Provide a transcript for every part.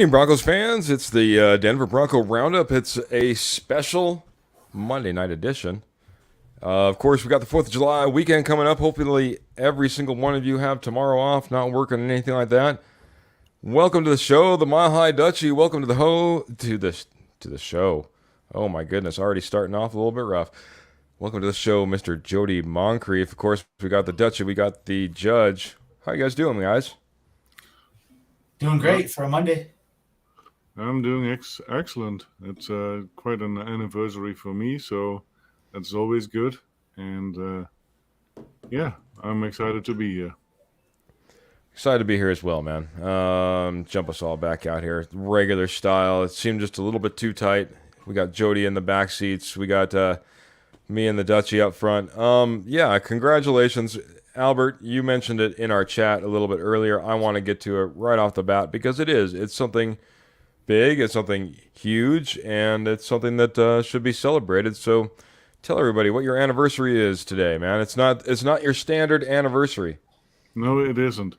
Evening, Broncos fans. It's the Denver Bronco Roundup. It's a special Monday night edition. Of course, we got the 4th of July weekend coming up. Hopefully, every single one of you have tomorrow off, not working or anything like that. Welcome to the show, the Mile High Dutchie. Welcome to the show. Oh my goodness, already starting off a little bit rough. Welcome to the show, Mr. Jody Moncrief. Of course, we got the Dutchie, we got the Judge. How you guys doing, guys? Doing great for a Monday. I'm doing excellent. It's quite an anniversary for me, so that's always good. And yeah, I'm excited to be here. Excited to be here as well, man. Jump us all back out here. Regular style. It seemed just a little bit too tight. We got Jody in the back seats. We got me and the Dutchie up front. Yeah, congratulations. Albert, you mentioned it in our chat a little bit earlier. I want to get to it right off the bat because it's something big, it's something huge, and it's something that should be celebrated. So tell everybody what your anniversary is today, man. It's not your standard anniversary. No, it isn't.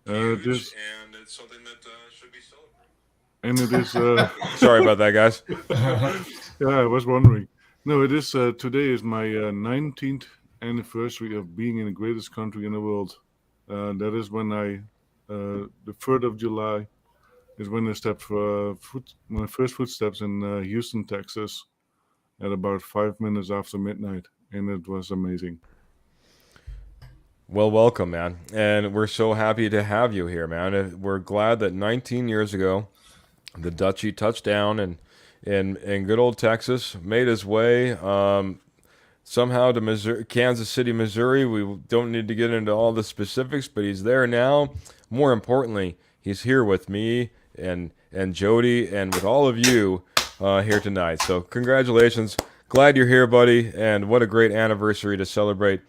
Huge, and it's something that should be celebrated. And it is. Sorry about that, guys. Yeah, I was wondering. No, it is. Today is my 19th anniversary of being in the greatest country in the world. That is when the 3rd of July is when I stepped my first footsteps in Houston, Texas, at about 5 minutes after midnight, and it was amazing. Well, welcome, man, and we're so happy to have you here, man. We're glad that 19 years ago, the Dutchie touched down in good old Texas, made his way somehow to Kansas City, Missouri. We don't need to get into all the specifics, but he's there now. More importantly, he's here with me and Jody and with all of you here tonight. So congratulations. Glad you're here, buddy, and what a great anniversary to celebrate.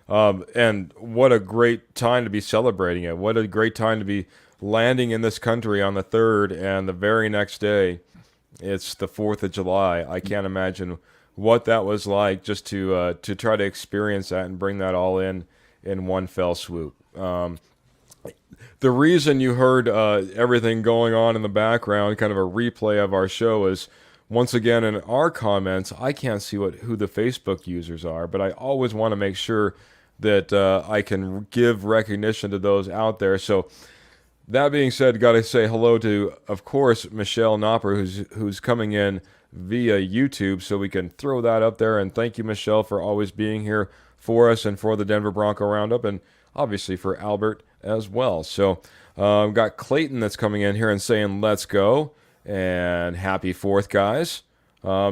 And what a great time to be celebrating it. What a great time to be landing in this country on the 3rd, and the very next day, it's the 4th of July. I can't imagine what that was like just to try to experience that and bring that all in one fell swoop. The reason you heard everything going on in the background, kind of a replay of our show, is once again in our comments. I can't see who the Facebook users are, but I always want to make sure that I can give recognition to those out there. So that being said, got to say hello to, of course, Michelle Knopper, who's coming in via YouTube, so we can throw that up there. And thank you, Michelle, for always being here for us and for the Denver Bronco Roundup, and obviously for Albert as well. So we've got Clayton that's coming in here and saying, let's go, and happy 4th, guys.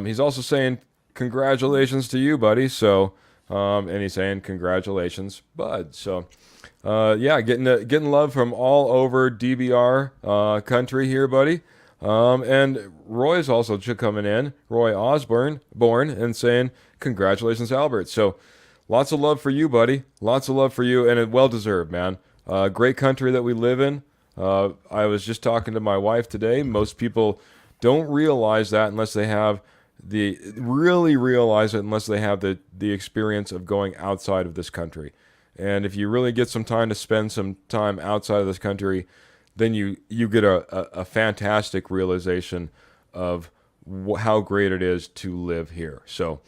He's also saying, congratulations to you, buddy. So, and he's saying, congratulations, bud. So, yeah, getting love from all over DBR country here, buddy. And Roy's also coming in, Roy Osborne, and saying, congratulations, Albert. So, lots of love for you, buddy. Lots of love for you, and it well-deserved, man. Great country that we live in. I was just talking to my wife today. Most people don't realize that unless they have unless they have the experience of going outside of this country. And if you really get some time to spend some time outside of this country, then you get a fantastic realization of how great it is to live here. So,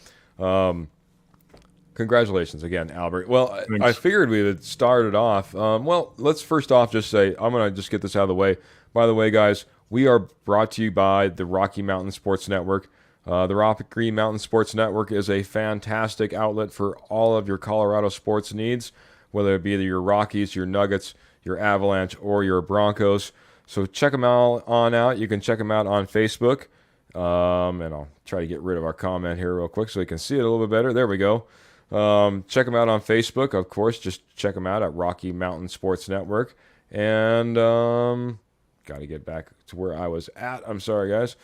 congratulations again, Albert. Well, I figured we would start it off. Well, let's first off just say, I'm going to just get this out of the way. By the way, guys, we are brought to you by the Rocky Mountain Sports Network. The Rocky Mountain Sports Network is a fantastic outlet for all of your Colorado sports needs, whether it be your Rockies, your Nuggets, your Avalanche, or your Broncos. So check them out. You can check them out on Facebook. And I'll try to get rid of our comment here real quick so you can see it a little bit better. There we go. Check them out on Facebook, of course. Just check them out at Rocky Mountain Sports Network. And got to get back to where I was at. I'm sorry, guys.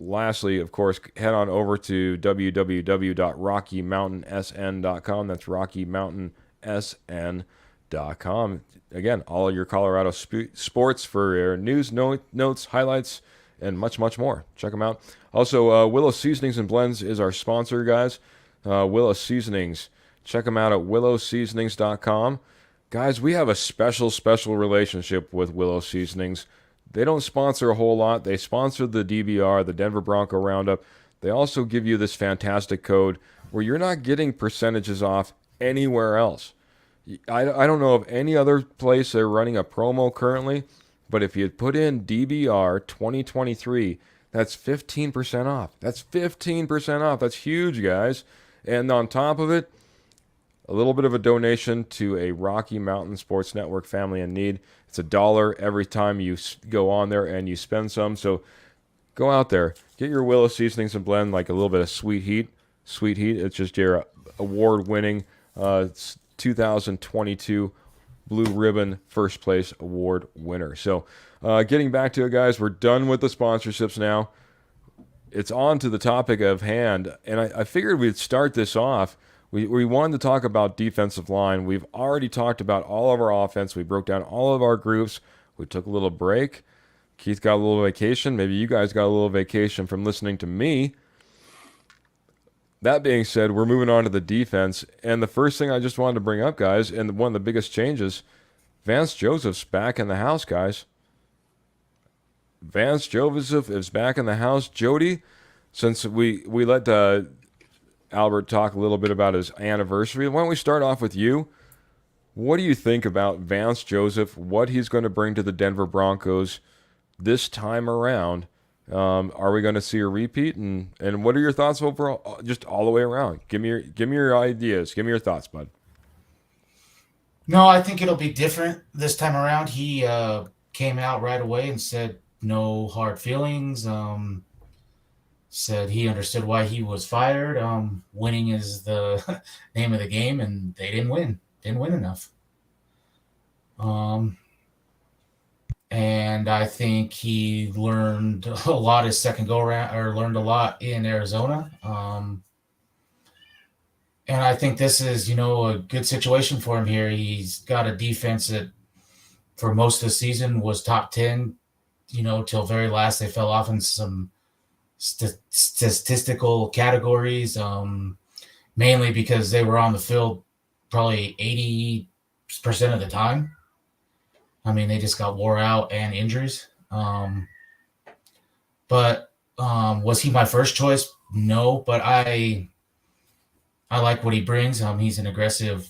Lastly, of course, head on over to www.rockymountainsn.com. That's rockymountainsn.com. Again, all your Colorado sports for your news, notes, highlights, and much, much more. Check them out. Also, Willow Seasonings and Blends is our sponsor, guys. Willow Seasonings. Check them out at willowseasonings.com. Guys, we have a special relationship with Willow Seasonings. They don't sponsor a whole lot. They sponsor the DBR, the Denver Bronco Roundup. They also give you this fantastic code where you're not getting percentages off anywhere else. I don't know of any other place they're running a promo currently, but if you put in DBR 2023, that's 15% off. That's 15% off. That's huge, guys. And on top of it, a little bit of a donation to a Rocky Mountain Sports Network family in need. It's $1 every time you go on there and you spend some. So go out there, get your Willow Seasonings and Blend, like a little bit of Sweet Heat. Sweet Heat, it's just your award-winning 2022 Blue Ribbon First Place Award winner. So getting back to it, guys, we're done with the sponsorships now. It's on to the topic of hand, and I figured we'd start this off. We wanted to talk about defensive line. We've already talked about all of our offense. We broke down all of our groups. We took a little break. Keith got a little vacation. Maybe you guys got a little vacation from listening to me. That being said, we're moving on to the defense. And the first thing I just wanted to bring up, guys, and one of the biggest changes, Vance Joseph's back in the house, guys. Vance Joseph is back in the house. Jody, since we let Albert talk a little bit about his anniversary, why don't we start off with you? What do you think about Vance Joseph, what he's going to bring to the Denver Broncos this time around? Are we going to see a repeat? And what are your thoughts overall, just all the way around? Give me your ideas. Give me your thoughts, bud. No, I think it'll be different this time around. He came out right away and said no hard feelings. Said he understood why he was fired. Winning is the name of the game, and they didn't win. Didn't win enough. And I think he learned a lot his second go around, or learned a lot in Arizona. And I think this is, a good situation for him here. He's got a defense that for most of the season was top 10, till very last. They fell off in some statistical categories, mainly because they were on the field probably 80% of the time. I mean, they just got wore out and injuries. But was he my first choice? No, but I like what he brings. He's an aggressive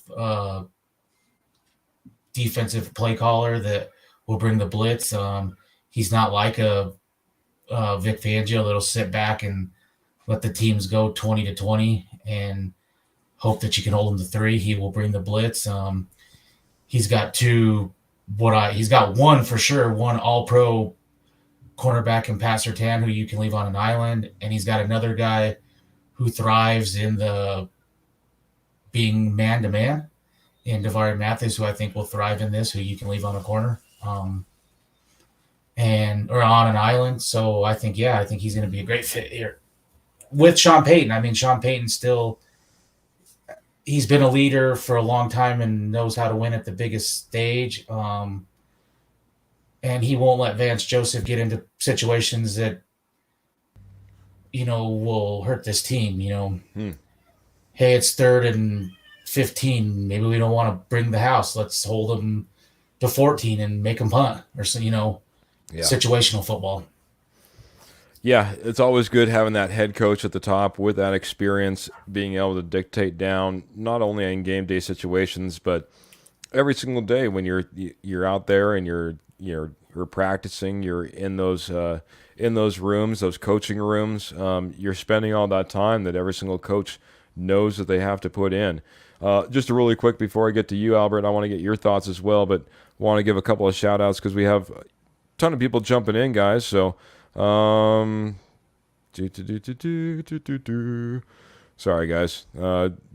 defensive play caller that will bring the blitz. He's not like a Vic Fangio that'll sit back and let the teams go 20-20 and hope that you can hold him to 3. He will bring the blitz. He's got he's got one for sure, one all-pro cornerback in Pat Surtain who you can leave on an island, and he's got another guy who thrives in the being man-to-man, and Davari Mathis, who I think will thrive in this, who you can leave on a corner. Or on an island. So I think he's going to be a great fit here with Sean Payton. I mean, Sean Payton he's been a leader for a long time and knows how to win at the biggest stage. And he won't let Vance Joseph get into situations that, will hurt this team. Hey, it's 3rd and 15. Maybe we don't want to bring the house. Let's hold them to 14 and make them punt or so, situational football. Yeah, it's always good having that head coach at the top with that experience, being able to dictate down not only in game day situations, but every single day when you're out there and you're practicing, you're in those rooms, those coaching rooms. You're spending all that time that every single coach knows that they have to put in. Just really quick before I get to you, Albert, I want to get your thoughts as well, but want to give a couple of shout outs because we have a ton of people jumping in, guys. So, sorry, guys.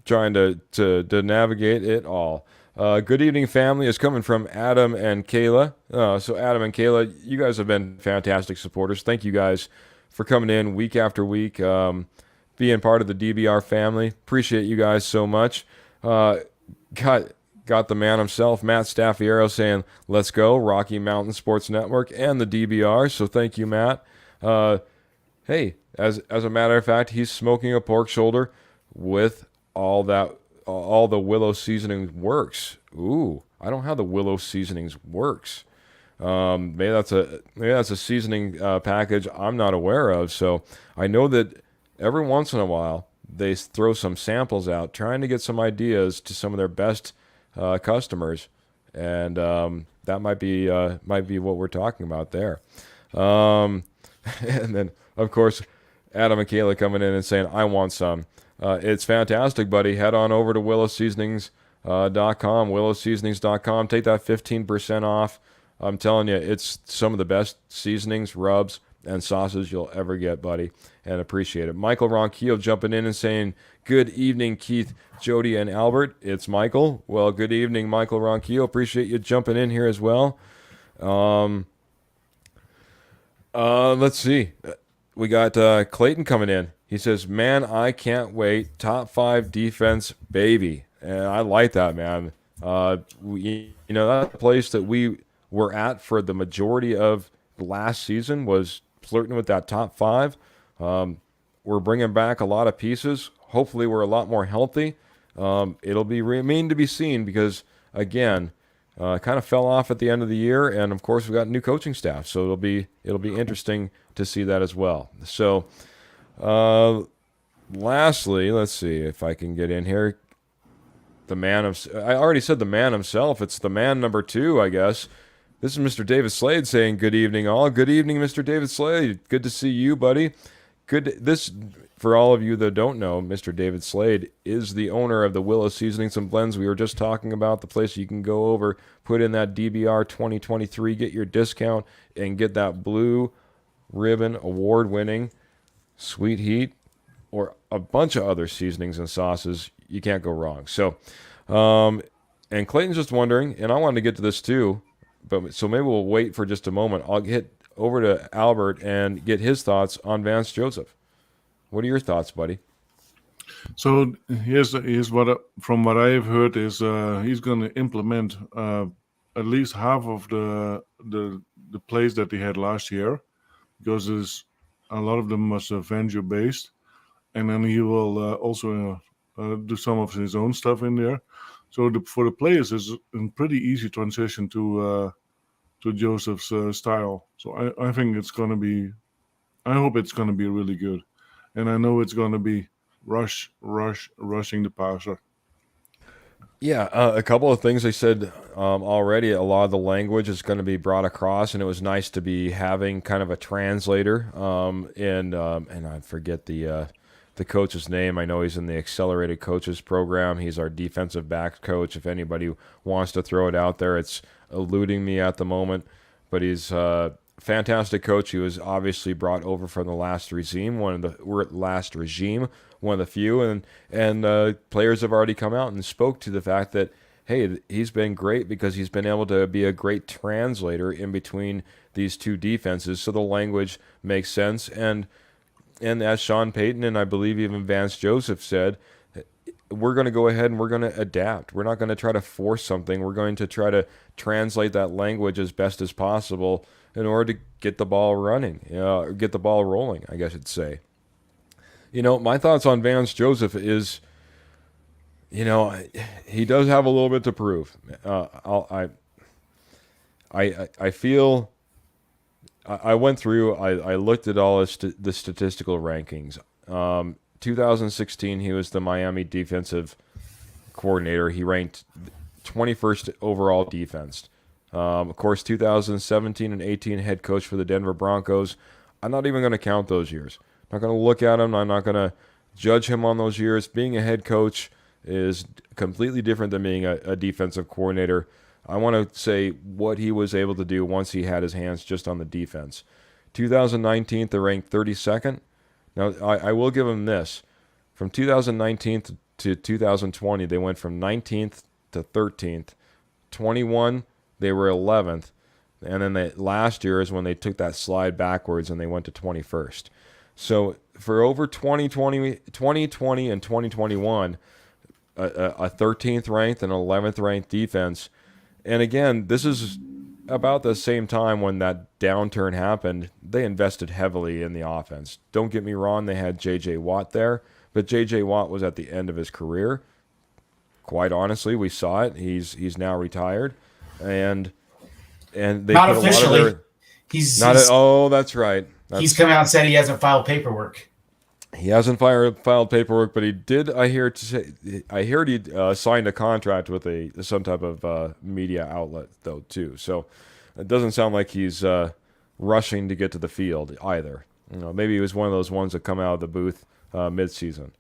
Trying to navigate it all. Good evening, family is coming from Adam and Kayla. So Adam and Kayla, you guys have been fantastic supporters. Thank you guys for coming in week after week, being part of the DBR family. Appreciate you guys so much. Got the man himself, Matt Staffiero, saying, let's go, Rocky Mountain Sports Network and the DBR. So thank you, Matt. Hey, as a matter of fact, he's smoking a pork shoulder with all the Willow seasoning works. Ooh, I don't know how the Willow seasonings works. Maybe that's a seasoning package I'm not aware of. So I know that every once in a while they throw some samples out, trying to get some ideas to some of their best customers, and that might be what we're talking about there. Um, and then, of course, Adam and Kayla coming in and saying, I want some. It's fantastic, buddy. Head on over to willowseasonings.com, willowseasonings.com. Take that 15% off. I'm telling you, it's some of the best seasonings, rubs, and sauces you'll ever get, buddy, and appreciate it. Michael Ronquillo jumping in and saying, good evening, Keith, Jody, and Albert. It's Michael. Well, good evening, Michael Ronquillo. Appreciate you jumping in here as well. Let's see. We got Clayton coming in. He says, man, I can't wait. Top 5 defense, baby. And I like that, man. That place that we were at for the majority of last season was flirting with that top 5. We're bringing back a lot of pieces. Hopefully we're a lot more healthy. It'll remain to be seen because, again, kind of fell off at the end of the year, and of course we've got new coaching staff, so it'll be interesting to see that as well. So, lastly, let's see if I can get in here. I already said the man himself. It's the man number 2, I guess. This is Mr. David Slade saying, good evening, all. Good evening, Mr. David Slade. Good to see you, buddy. For all of you that don't know, Mr. David Slade is the owner of the Willow Seasonings and Blends we were just talking about, the place you can go over, put in that DBR 2023, get your discount, and get that blue ribbon award-winning Sweet Heat or a bunch of other seasonings and sauces. You can't go wrong. So, and Clayton's just wondering, and I wanted to get to this too, so maybe we'll wait for just a moment. I'll get over to Albert and get his thoughts on Vance Joseph. What are your thoughts, buddy? So here's what from what I have heard is he's going to implement at least half of the plays that he had last year, because a lot of them was venture based, and then he will also do some of his own stuff in there. So for the players, it's a pretty easy transition to Joseph's style. So I think it's going to be. I hope it's going to be really good. And I know it's going to be rushing the passer. Yeah, a couple of things they said already. A lot of the language is going to be brought across, and it was nice to be having kind of a translator. And I forget the coach's name. I know he's in the Accelerated Coaches Program. He's our defensive backs coach. If anybody wants to throw it out there, it's eluding me at the moment. But he's fantastic coach. He was obviously brought over from the last regime, one of the few, and players have already come out and spoke to the fact that, hey, he's been great because he's been able to be a great translator in between these two defenses, so the language makes sense. And as Sean Payton and I believe even Vance Joseph said, we're going to go ahead and we're going to adapt. We're not going to try to force something. We're going to try to translate that language as best as possible in order to get the ball running, get the ball rolling, I guess I'd say. My thoughts on Vance Joseph is, he does have a little bit to prove. I feel I went through. I looked at all the statistical rankings. 2016, he was the Miami defensive coordinator. He ranked 21st overall defense. Of course, 2017 and 18 head coach for the Denver Broncos. I'm not even going to count those years. I'm not going to look at him. I'm not going to judge him on those years. Being a head coach is completely different than being a defensive coordinator. I want to say what he was able to do once he had his hands just on the defense. 2019, they ranked 32nd. Now, I will give him this. From 2019 to 2020, they went from 19th to 13th. 21, they were 11th. And then last year is when they took that slide backwards and they went to 21st. So for over 2020 and 2021, a 13th ranked and 11th ranked defense. And again, this is about the same time when that downturn happened. They invested heavily in the offense. Don't get me wrong, they had J.J. Watt there, but J.J. Watt was at the end of his career. Quite honestly, we saw it. He's now retired. And and they Not put a lot of officially. their He's that's right. he's come out and said he hasn't filed paperwork. He hasn't filed paperwork, but he did. I heard he signed a contract with some type of media outlet though too. So it doesn't sound like he's rushing to get to the field either. Maybe he was one of those ones that come out of the booth mid-season,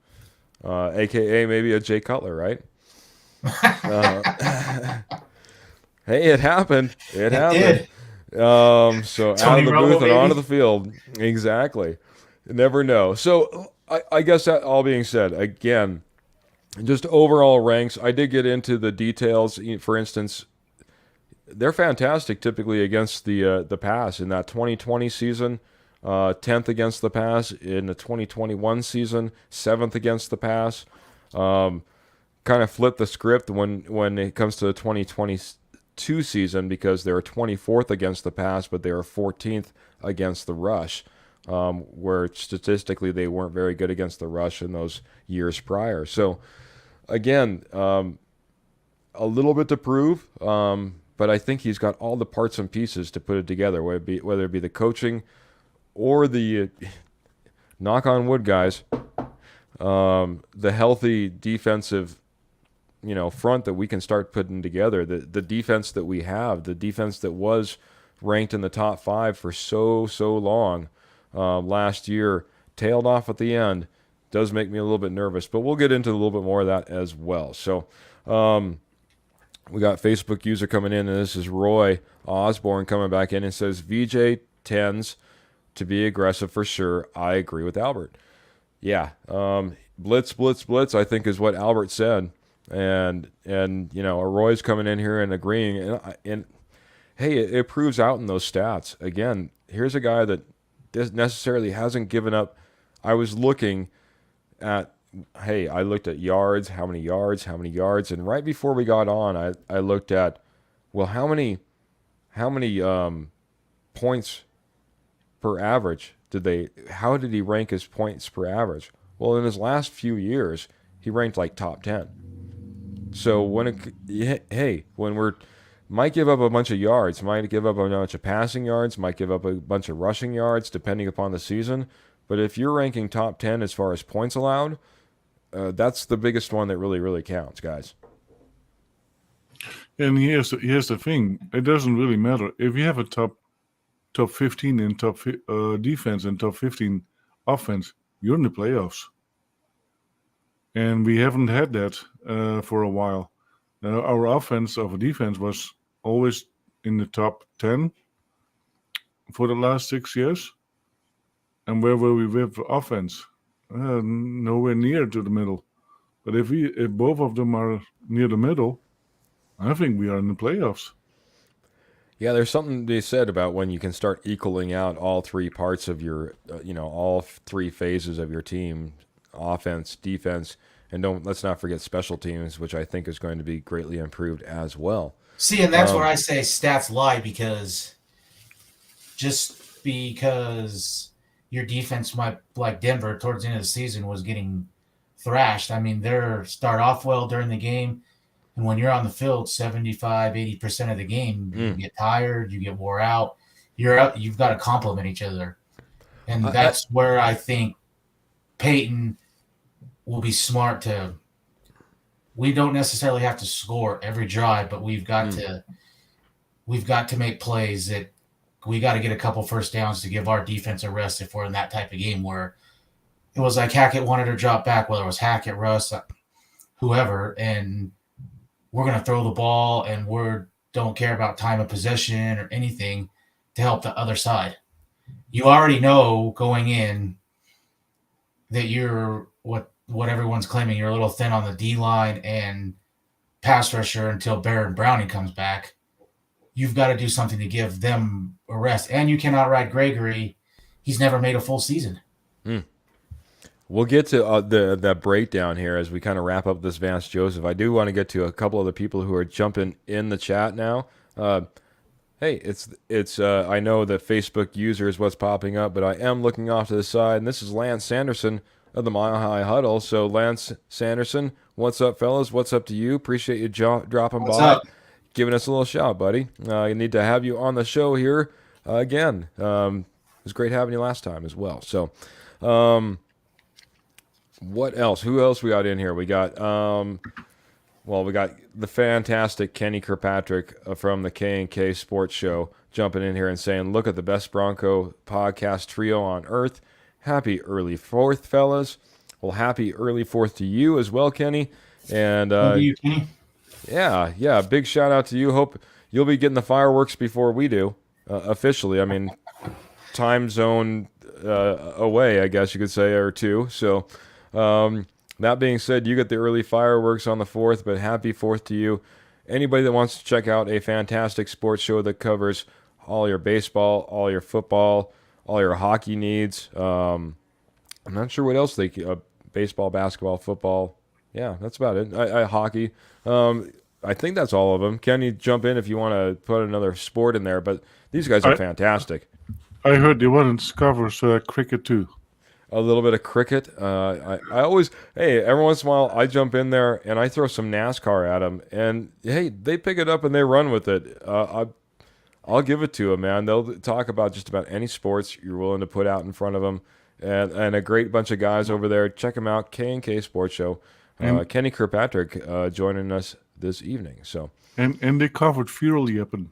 aka maybe a Jay Cutler, right? Hey, it happened. It happened. So out of the Romo, booth and baby. onto the field. Exactly. You never know. So I guess that all being said, again, just overall ranks. I did get into the details. For instance, they're fantastic typically against the pass in that 2020 season. 10th against the pass in the 2021 season. 7th against the pass. Kind of flipped the script when it comes to the 2022 season because they were 24th against the pass, but they were 14th against the rush, where statistically they weren't very good against the rush in those years prior. So, again, a little bit to prove, but I think he's got all the parts and pieces to put it together, whether it be the coaching or the, knock on wood, guys, the healthy defensive front that we can start putting together, the defense that we have, the defense that was ranked in the top 5 for so long last year, tailed off at the end, does make me a little bit nervous, but we'll get into a little bit more of that as well. So we got Facebook user coming in, and this is Roy Osborne coming back in and says, VJ tends to be aggressive for sure. I agree with Albert. Yeah, blitz, I think is what Albert said. And Roy's coming in here and agreeing, and hey, it proves out in those stats. Again, here's a guy that necessarily hasn't given up. I was looking at, I looked at yards, how many yards, and right before we got on, I looked at, well, how many points per average how did he rank his points per average? Well, in his last few years, he ranked like top 10. So when we're might give up a bunch of yards, might give up a bunch of passing yards, might give up a bunch of rushing yards, depending upon the season. But if you're ranking top 10 as far as points allowed, that's the biggest one that really, really counts, guys. And here's the thing: it doesn't really matter if you have a top 15 in top defense and top 15 offense. You're in the playoffs. And we haven't had that for a while. Our offense, our defense was always in the top 10 for the last 6 years. And where were we with offense? Nowhere near to the middle. But if both of them are near the middle, I think we are in the playoffs. Yeah, there's something to be said about when you can start equaling out all three parts of your, all three phases of your team, offense, defense, and let's not forget special teams, which I think is going to be greatly improved as well. See, and that's where I say stats lie, because just because your defense might, like Denver, towards the end of the season was getting thrashed. I mean, they start off well during the game, and when you're on the field 75, 80% of the game, you get tired, you get wore out. You've got to complement each other. And that's where I think Peyton will be smart to – we don't necessarily have to score every drive, but we've got to make plays that we got to get a couple first downs to give our defense a rest if we're in that type of game where it was like Hackett wanted to drop back, whether it was Hackett, Russ, whoever, and we're going to throw the ball and we don't care about time of possession or anything to help the other side. You already know going in that you're what everyone's claiming, you're a little thin on the D-line and pass rusher until Baron Browning comes back. You've got to do something to give them a rest. And you cannot ride Gregory. He's never made a full season. We'll get to that breakdown here as we kind of wrap up this Vance Joseph. I do want to get to a couple of the people who are jumping in the chat now. Hey, it's I know that Facebook user is what's popping up, but I am looking off to the side, and this is Lance Sanderson of the Mile High Huddle. So, Lance Sanderson, what's up, fellas? What's up to you? Appreciate you dropping What's by. up? giving us a little shout, buddy. I need to have you on the show here again. It was great having you last time as well. So, what else? Who else we got in here? We got we got the fantastic Kenny Kirkpatrick from the K&K Sports Show jumping in here and saying, "Look at the best Bronco podcast trio on earth. Happy early 4th, fellas." Well, happy early 4th to you as well, Kenny. And you, Kenny. yeah, big shout out to you. Hope you'll be getting the fireworks before we do officially. I mean, time zone away, I guess you could say, or two. So, that being said, you get the early fireworks on the 4th, but happy 4th to you. Anybody that wants to check out a fantastic sports show that covers all your baseball, all your football, all your hockey needs. I'm not sure what else baseball, basketball, football. Yeah, that's about it. Hockey. I think that's all of them. Kenny, jump in if you want to put another sport in there, but these guys are fantastic. I heard they wanted to cover cricket too. A little bit of cricket. I always, every once in a while, I jump in there and I throw some NASCAR at them, and hey, they pick it up and they run with it. I'll give it to them, man. They'll talk about just about any sports you're willing to put out in front of them, and a great bunch of guys over there. Check them out, K&K Sports Show. Kenny Kirkpatrick joining us this evening. So and they covered Fury up and.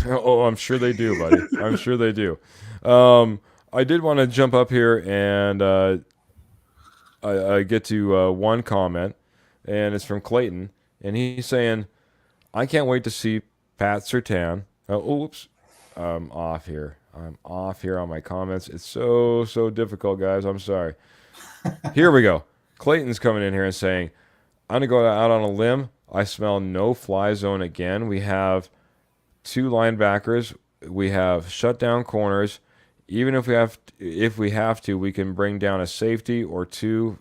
Oh, I'm sure they do, buddy. I'm sure they do. I did want to jump up here and I get to one comment, and it's from Clayton, and he's saying, "I can't wait to see Pat Surtain." Oops, I'm off here. I'm off here on my comments. It's so difficult, guys. I'm sorry. Here we go. Clayton's coming in here and saying, "I'm gonna go out on a limb. I smell no fly zone again. We have 2 linebackers. We have shutdown corners. Even if we have to, we can bring down a safety or 2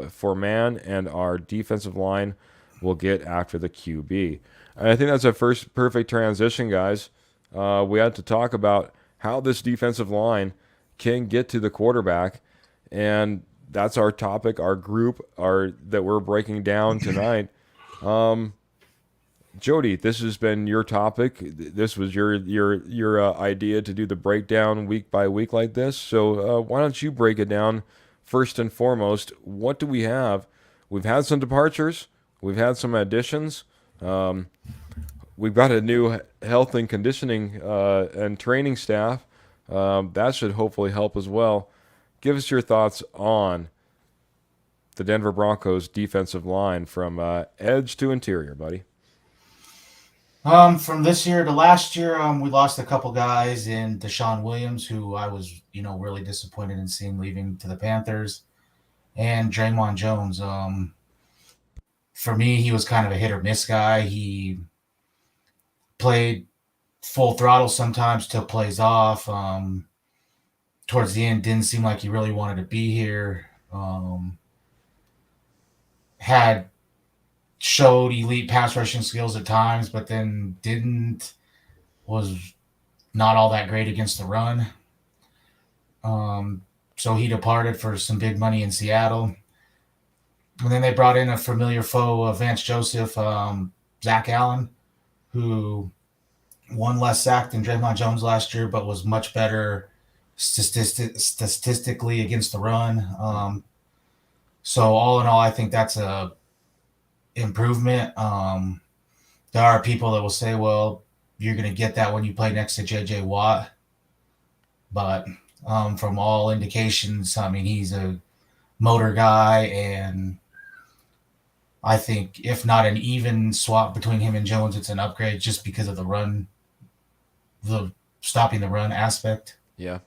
for man, and our defensive line will get after the QB." And I think that's a first perfect transition, guys. We had to talk about how this defensive line can get to the quarterback, and that's our topic, our group, that we're breaking down tonight. Jody, this has been your topic. This was your idea to do the breakdown week by week like this. So why don't you break it down first and foremost? What do we have? We've had some departures. We've had some additions. We've got a new health and conditioning and training staff. That should hopefully help as well. Give us your thoughts on the Denver Broncos defensive line from edge to interior, buddy. From this year to last year, we lost a couple guys in Deshaun Williams, who I was, really disappointed in seeing leaving to the Panthers, and Draymond Jones. For me, he was kind of a hit or miss guy. He played full throttle sometimes, took plays off. Towards the end, didn't seem like he really wanted to be here. Showed elite pass rushing skills at times, but then was not all that great against the run. So he departed for some big money in Seattle. And then they brought in a familiar foe of Vance Joseph, Zach Allen, who won less sack than Draymond Jones last year, but was much better statistically against the run. So all in all, I think that's a improvement. There are people that will say, well, you're going to get that when you play next to JJ Watt. But from all indications, I mean, he's a motor guy, and I think if not an even swap between him and Jones, it's an upgrade just because of the stopping the run aspect. Yeah.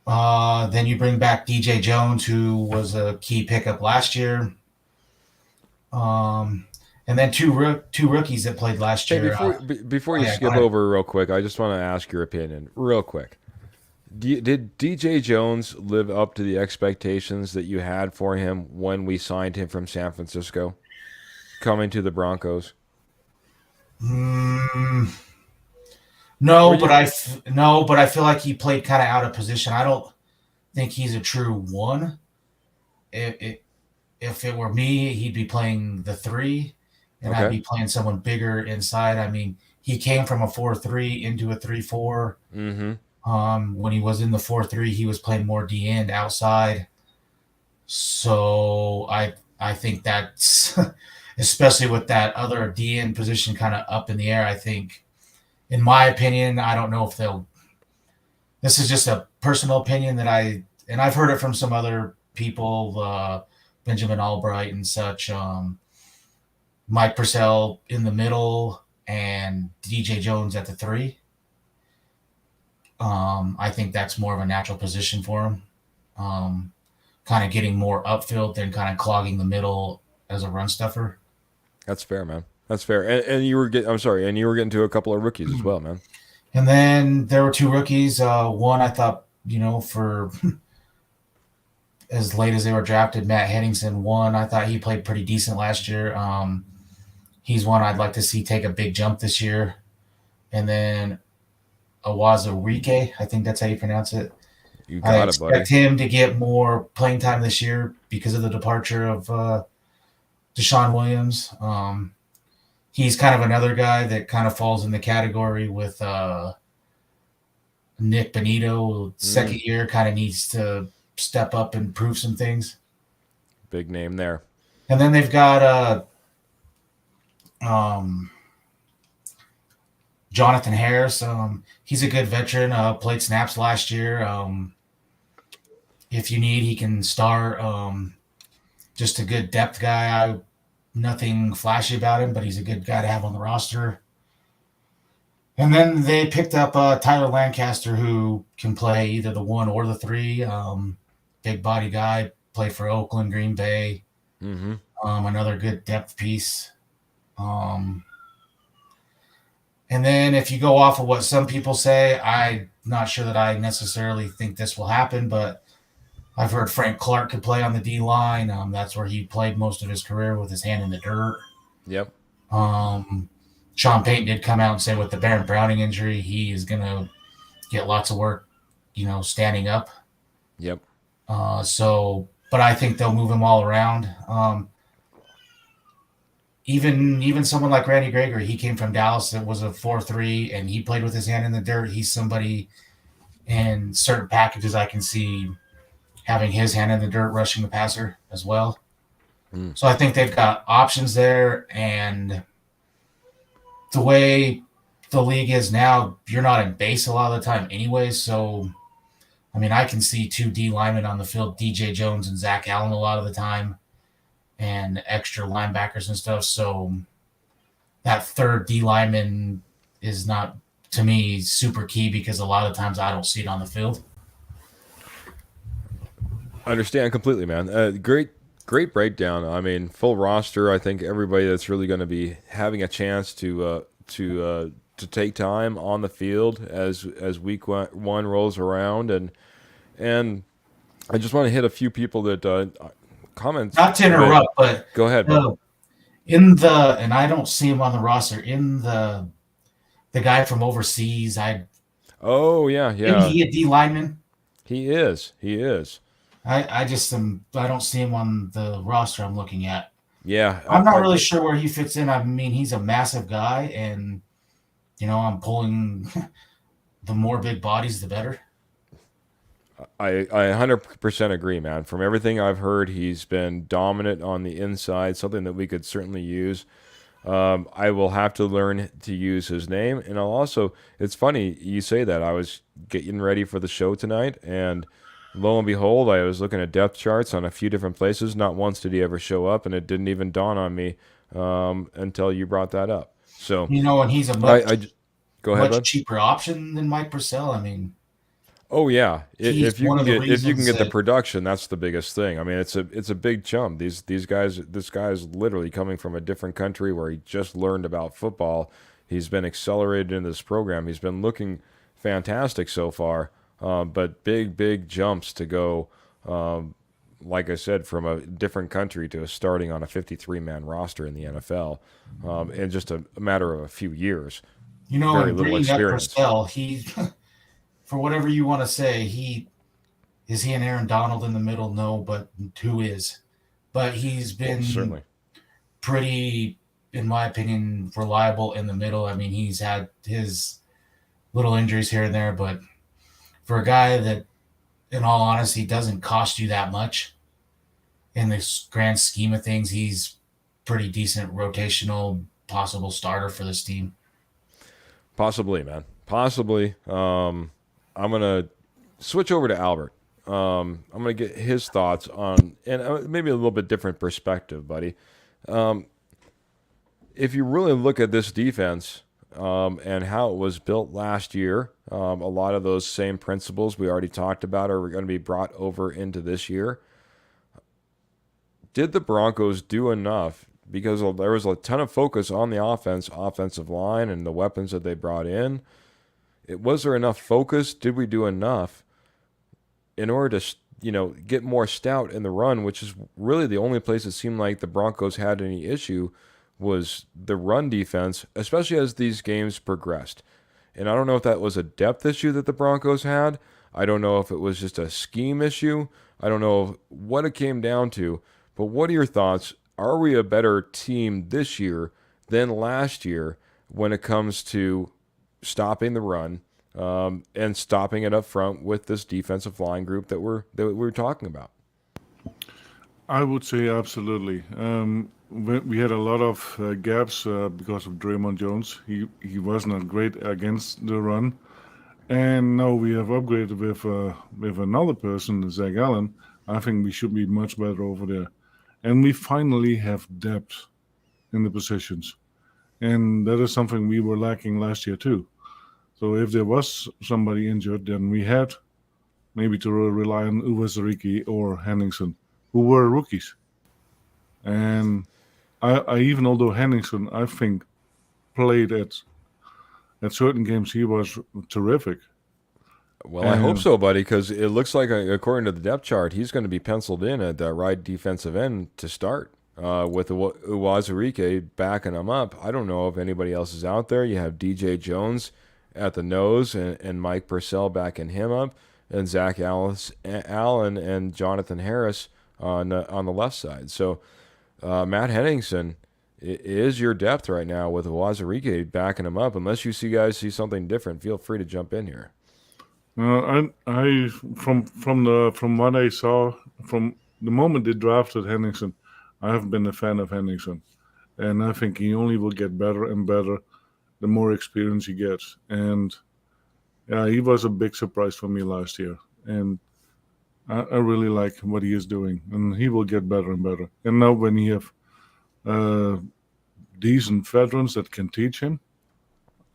Then you bring back DJ Jones, who was a key pickup last year. And then two rookies that played last year. Before you skip over real quick, I just want to ask your opinion real quick. Did DJ Jones live up to the expectations that you had for him when we signed him from San Francisco, coming to the Broncos? No, but I feel like he played kind of out of position. I don't think he's a true one. If it were me, he'd be playing the 3, and I'd Okay. be playing someone bigger inside. I mean, he came from a 4-3 into a 3-4. Mm-hmm. When he was in the 4-3, he was playing more D end outside. So I think that's especially with that other D end position kind of up in the air. I think, in my opinion, I don't know if they'll. This is just a personal opinion that I've heard it from some other people, Benjamin Albright and such. Mike Purcell in the middle and DJ Jones at the 3. I think that's more of a natural position for him. Kind of getting more upfield than kind of clogging the middle as a run stuffer. That's fair, man. That's fair. And you were getting. I'm sorry. And you were getting to a couple of rookies as well, man. And then there were 2 rookies. One I thought, for as late as they were drafted, Matt Henningsen. One I thought he played pretty decent last year. He's one I'd like to see take a big jump this year. And then Awazurike, I think that's how you pronounce it. You I got it, buddy. expect him to get more playing time this year because of the departure of Deshaun Williams. He's kind of another guy that kind of falls in the category with Nick Benito. Second year kind of needs to step up and prove some things. Big name there. And then they've got Jonathan Harris. He's a good veteran. Played snaps last year. If you need, he can start. Just a good depth guy. Nothing flashy about him, but he's a good guy to have on the roster. And then they picked up Tyler Lancaster, who can play either the 1 or the 3. Big body guy, played for Oakland, Green Bay. Mm-hmm. Another good depth piece. And then if you go off of what some people say, I'm not sure that I necessarily think this will happen, but I've heard Frank Clark could play on the D line. That's where he played most of his career, with his hand in the dirt. Yep. Sean Payton did come out and say with the Baron Browning injury, he is going to get lots of work, standing up. Yep. But I think they'll move him all around. Even someone like Randy Gregory, he came from Dallas. That was a 4-3, and he played with his hand in the dirt. He's somebody in certain packages I can see having his hand in the dirt, rushing the passer as well. So I think they've got options there, and the way the league is now, you're not in base a lot of the time anyway. So, I mean, I can see 2 D linemen on the field, DJ Jones and Zach Allen, a lot of the time, and extra linebackers and stuff. So that third D lineman is not, to me, super key, because a lot of times I don't see it on the field. I understand completely, man. Great breakdown. I mean, full roster. I think everybody that's really going to be having a chance to take time on the field as week 1 rolls around, and I just want to hit a few people that comments. Not to interrupt, but go ahead. And I don't see him on the roster, in the guy from overseas. Oh yeah. Isn't he a D lineman? He is. I don't see him on the roster I'm looking at. Yeah. I'm not really sure where he fits in. I mean, he's a massive guy, and I'm pulling the more big bodies, the better. I 100% agree, man. From everything I've heard, he's been dominant on the inside, something that we could certainly use. I will have to learn to use his name. And I'll also, it's funny you say that. I was getting ready for the show tonight, and lo and behold, I was looking at depth charts on a few different places. Not once did he ever show up, and it didn't even dawn on me until you brought that up. So, and he's a much, go ahead, much cheaper option than Mike Purcell. I mean, oh yeah, if you can get the that, production, that's the biggest thing. I mean, it's a big jump. This guy is literally coming from a different country where he just learned about football. He's been accelerated in this program. He's been looking fantastic so far, but big jumps to go. Like I said, from a different country to starting on a 53-man roster in the NFL in just a matter of a few years. Very little experience. Purcell, he, for whatever you want to say, is he an Aaron Donald in the middle? No, but who is? But he's been certainly pretty in my opinion, reliable in the middle. I mean, he's had his little injuries here and there, but for a guy that, in all honesty, doesn't cost you that much in the grand scheme of things, he's pretty decent rotational possible starter for this team. Possibly, man. Possibly. I'm gonna switch over to Albert. I'm gonna get his thoughts on, and maybe a little bit different perspective, buddy. If you really look at this defense and how it was built last year, a lot of those same principles we already talked about are going to be brought over into this year. Did the Broncos do enough? Because there was a ton of focus on the offensive line, and the weapons that they brought in. Was there enough focus? Did we do enough in order to, get more stout in the run, which is really the only place it seemed like the Broncos had any issue was the run defense, especially as these games progressed. And I don't know if that was a depth issue that the Broncos had. I don't know if it was just a scheme issue. I don't know what it came down to. But what are your thoughts? Are we a better team this year than last year when it comes to stopping the run and stopping it up front with this defensive line group that we're talking about? I would say absolutely. We had a lot of gaps because of Draymond Jones. He was not great against the run, and now we have upgraded with another person, Zach Allen. I think we should be much better over there, and we finally have depth in the positions, and that is something we were lacking last year too. So if there was somebody injured, then we had maybe to rely on Uwazurike or Henningsen, who were rookies. And I even, although Henningsen, I think, played at certain games, he was terrific. Well, I hope so, buddy, because it looks like, according to the depth chart, he's going to be penciled in at the right defensive end to start with Uwazurike backing him up. I don't know if anybody else is out there. You have DJ Jones at the nose and Mike Purcell backing him up, and Zach Allen and Jonathan Harris on the left side. So Matt Henningsen is your depth right now with Uwazurike backing him up. Unless you guys see something different, feel free to jump in here. I from what I saw from the moment they drafted Henningsen, I have been a fan of Henningsen, and I think he only will get better and better the more experience he gets. And yeah, he was a big surprise for me last year, and I really like what he is doing, and he will get better and better. And now when he have decent veterans that can teach him,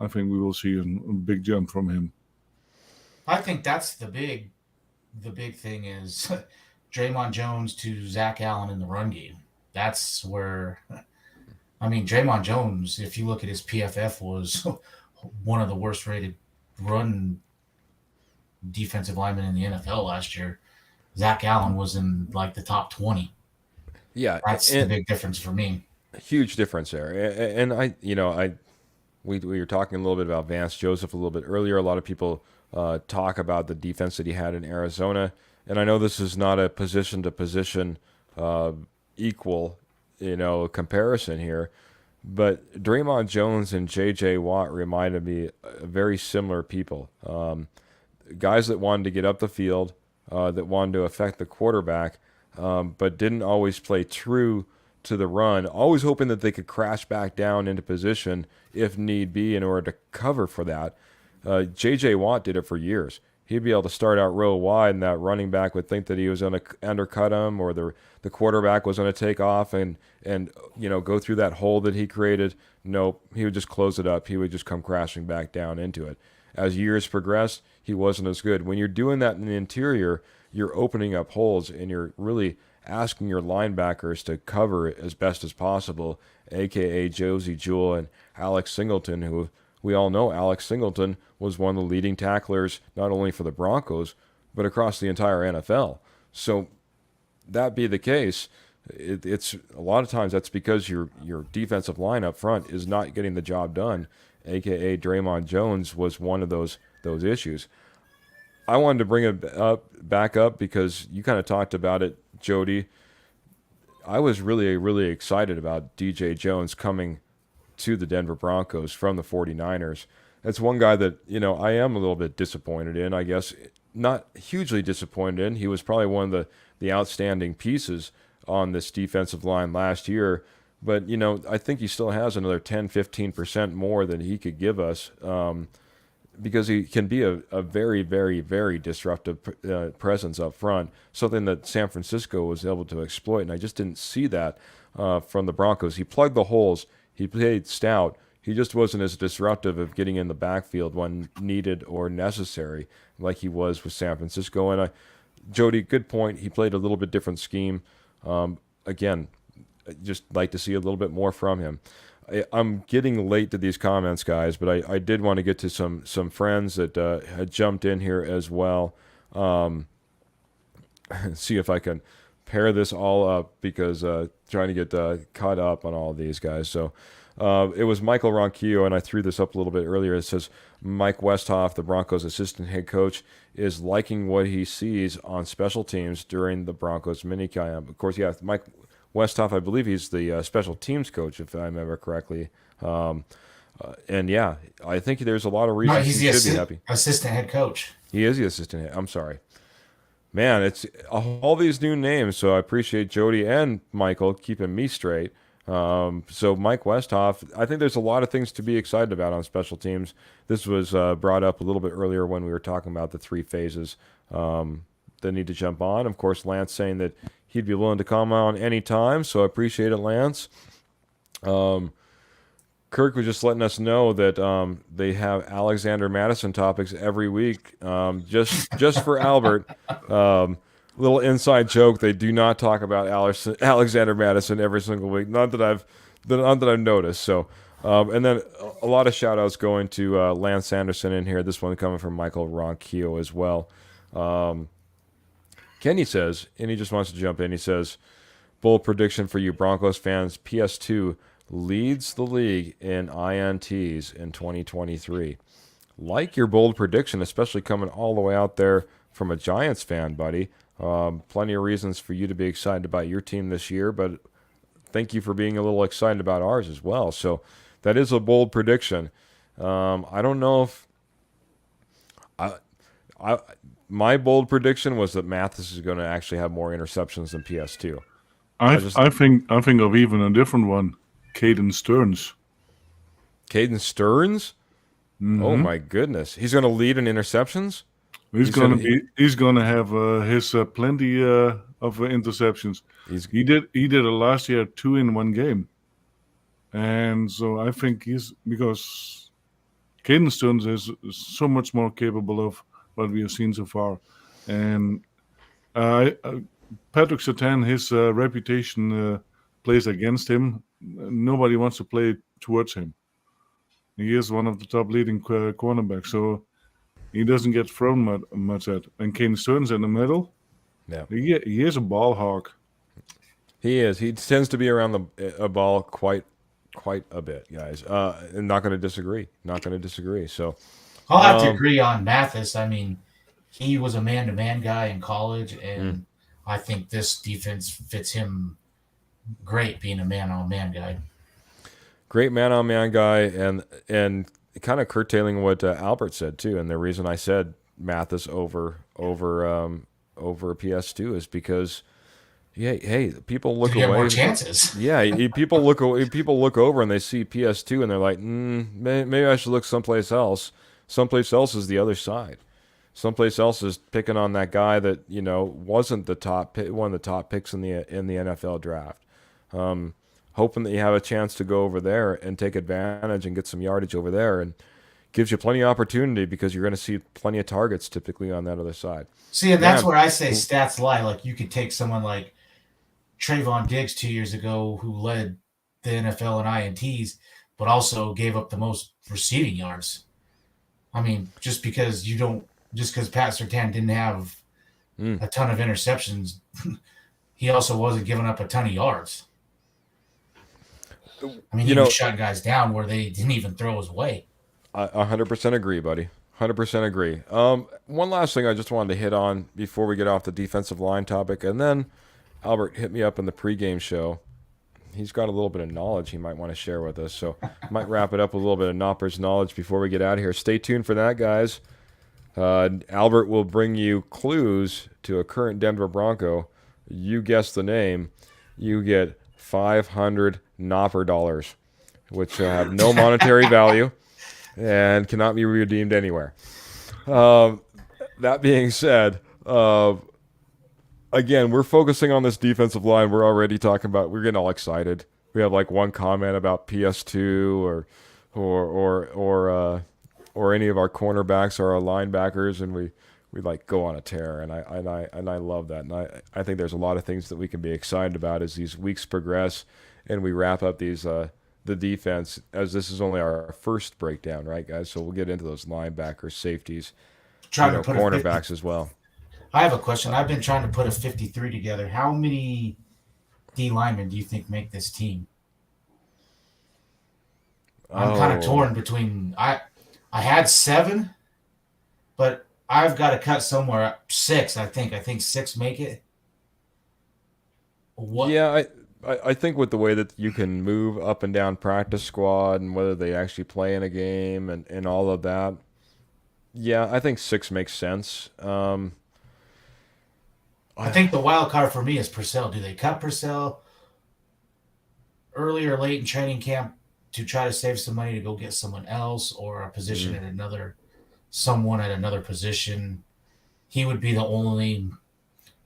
I think we will see a big jump from him. I think that's the big thing is Draymond Jones to Zach Allen in the run game. That's where, I mean, Draymond Jones, if you look at his PFF, was one of the worst rated run defensive linemen in the NFL last year. Zach Allen was in like the top 20. Yeah, That's the big difference for me. Huge difference there. And we were talking a little bit about Vance Joseph a little bit earlier. A lot of people talk about the defense that he had in Arizona, and I know this is not a position to position equal, comparison here, but Draymond Jones and J.J. Watt reminded me of very similar people. Guys that wanted to get up the field, that wanted to affect the quarterback, but didn't always play true to the run, always hoping that they could crash back down into position if need be in order to cover for that. J.J. Watt did it for years. He'd be able to start out real wide, and that running back would think that he was going to undercut him, or the quarterback was going to take off and go through that hole that he created. Nope, he would just close it up. He would just come crashing back down into it. As years progressed, he wasn't as good. When you're doing that in the interior, you're opening up holes, and you're really asking your linebackers to cover as best as possible, a.k.a. Josie Jewell and Alex Singleton, who we all know Alex Singleton was one of the leading tacklers, not only for the Broncos, but across the entire NFL. So that be the case, it's a lot of times that's because your defensive line up front is not getting the job done, a.k.a. Draymond Jones was one of those issues. I wanted to bring it back up because you kind of talked about it, Jody. I was really, really excited about DJ Jones coming to the Denver Broncos from the 49ers. That's one guy that, I am a little bit disappointed in, I guess. Not hugely disappointed in. He was probably one of the outstanding pieces on this defensive line last year. But, I think he still has another 10, 15% more than he could give us, because he can be a very, very, very disruptive presence up front, something that San Francisco was able to exploit. And I just didn't see that from the Broncos. He plugged the holes. He played stout. He just wasn't as disruptive of getting in the backfield when needed or necessary like he was with San Francisco. And Jody, good point. He played a little bit different scheme. Again, just like to see a little bit more from him. I'm getting late to these comments, guys, but I did want to get to some friends that had jumped in here as well. See if I can pair this all up, because trying to get caught up on all of these guys. So it was Michael Ronquillo, and I threw this up a little bit earlier. It says Mike Westhoff, the Broncos assistant head coach, is liking what he sees on special teams during the Broncos minicamp. Of course, yeah, Mike Westhoff, I believe he's the special teams coach, if I remember correctly. And yeah, I think there's a lot of reasons he should be happy. Assistant head coach. He is the assistant head. I'm sorry. Man, it's all these new names, so I appreciate Jody and Michael keeping me straight. So Mike Westhoff, I think there's a lot of things to be excited about on special teams. This was brought up a little bit earlier when we were talking about the 3 phases that need to jump on. Of course, Lance saying that he'd be willing to come on any time, so I appreciate it, Lance. Kirk was just letting us know that they have Alexander Madison topics every week, just for Albert. Little inside joke: they do not talk about Alexander Madison every single week. Not that I've noticed. So, and then a lot of shout outs going to Lance Anderson in here. This one coming from Michael Ronquillo as well. Kenny says, and he just wants to jump in. He says, bold prediction for you Broncos fans: PS2 leads the league in INTs in 2023. Like your bold prediction, especially coming all the way out there from a Giants fan, buddy. Plenty of reasons for you to be excited about your team this year, but thank you for being a little excited about ours as well. So that is a bold prediction. I don't know if my bold prediction was that Mathis is going to actually have more interceptions than PS2. I think of even a different one, Caden Stearns. Caden Stearns? Mm-hmm. Oh my goodness, he's going to lead in interceptions. He's going to have his plenty of interceptions. He did it last year, 2 in 1 game, and so I think because Caden Stearns is so much more capable of what we have seen so far, and Patrick Surtain, his reputation plays against him. Nobody wants to play towards him. He is one of the top leading cornerbacks, so he doesn't get thrown much at. And Caden Stearns in the middle, yeah, he is a ball hawk. He is. He tends to be around a ball quite a bit, guys. And not going to disagree. So I'll have to agree on Mathis. I mean, he was a man-to-man guy in college, and I think this defense fits him great, being a man-on-man guy. Great man-on-man guy, and kind of curtailing what Albert said too. And the reason I said Mathis over PS2 is because, hey, people look away. More chances. Yeah, people look over and they see PS2 and they're like, maybe I should look someplace else. Someplace else is the other side. Someplace else is picking on that guy that wasn't one of the top picks in the NFL draft. Hoping that you have a chance to go over there and take advantage and get some yardage over there, and gives you plenty of opportunity because you're going to see plenty of targets typically on that other side. See, and that's where I say stats lie. Like, you could take someone like Trayvon Diggs 2 years ago, who led the NFL in INTs, but also gave up the most receiving yards. I mean, just because Pat Surtain didn't have a ton of interceptions, he also wasn't giving up a ton of yards. I mean, he was shutting guys down where they didn't even throw his way. I 100% agree, buddy. 100% agree. One last thing I just wanted to hit on before we get off the defensive line topic, and then Albert hit me up in the pregame show. he's got a little bit of knowledge he might want to share with us. So might wrap it up with a little bit of Nopper's knowledge before we get out of here. Stay tuned for that, guys. Albert will bring you clues to a current Denver Bronco. You guess the name, you get 500 Nopper dollars, which have no monetary value and cannot be redeemed anywhere. That being said, again, we're focusing on this defensive line. We're already talking about. We're getting all excited. We have like one comment about PS2 or any of our cornerbacks or our linebackers, and we like go on a tear. And I love that. And I think there's a lot of things that we can be excited about as these weeks progress, and we wrap up these the defense, as this is only our first breakdown, right, guys? So we'll get into those linebackers, safeties, cornerbacks as well. I have a question. I've been trying to put a 53 together. How many D linemen do you think make this team? I'm kind of torn between. I had 7, but I've got to cut somewhere. 6, I think. I think 6 make it. What? Yeah, I think with the way that you can move up and down practice squad and whether they actually play in a game and all of that, yeah, I think 6 makes sense. I think the wild card for me is Purcell. Do they cut Purcell early or late in training camp to try to save some money to go get someone else or a position at someone at another position? He would be the only,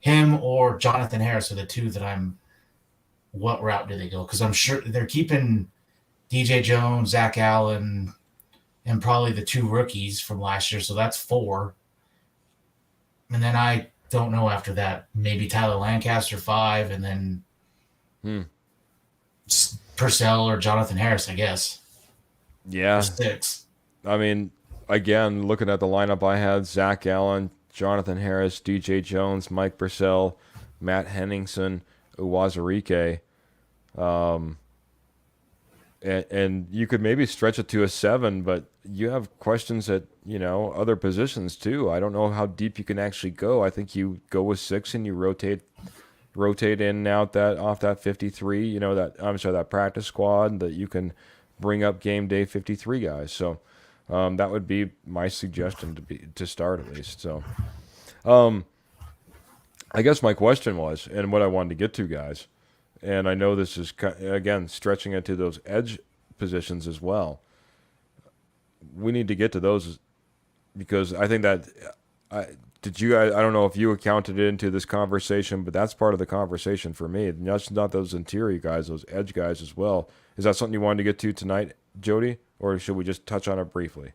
him or Jonathan Harris are the two that what route do they go? Because I'm sure they're keeping DJ Jones, Zach Allen, and probably the 2 rookies from last year. So that's 4. And then I don't know after that. Maybe Tyler Lancaster 5, and then Purcell or Jonathan Harris, I guess. Yeah. 6. I mean, again, looking at the lineup I had, Zach Allen, Jonathan Harris, DJ Jones, Mike Purcell, Matt Henningsen, Uwazurike. And you could maybe stretch it to a 7, but you have questions at, other positions too. I don't know how deep you can actually go. I think you go with 6 and you rotate in and out off that 53, that practice squad that you can bring up game day 53 guys. So that would be my suggestion to start at least. So I guess my question was, and what I wanted to get to, guys, and I know this is, again, stretching into those edge positions as well. We need to get to those because I think that I don't know if you accounted it into this conversation, but that's part of the conversation for me. That's not those interior guys, those edge guys as well. Is that something you wanted to get to tonight, Jody, or should we just touch on it briefly?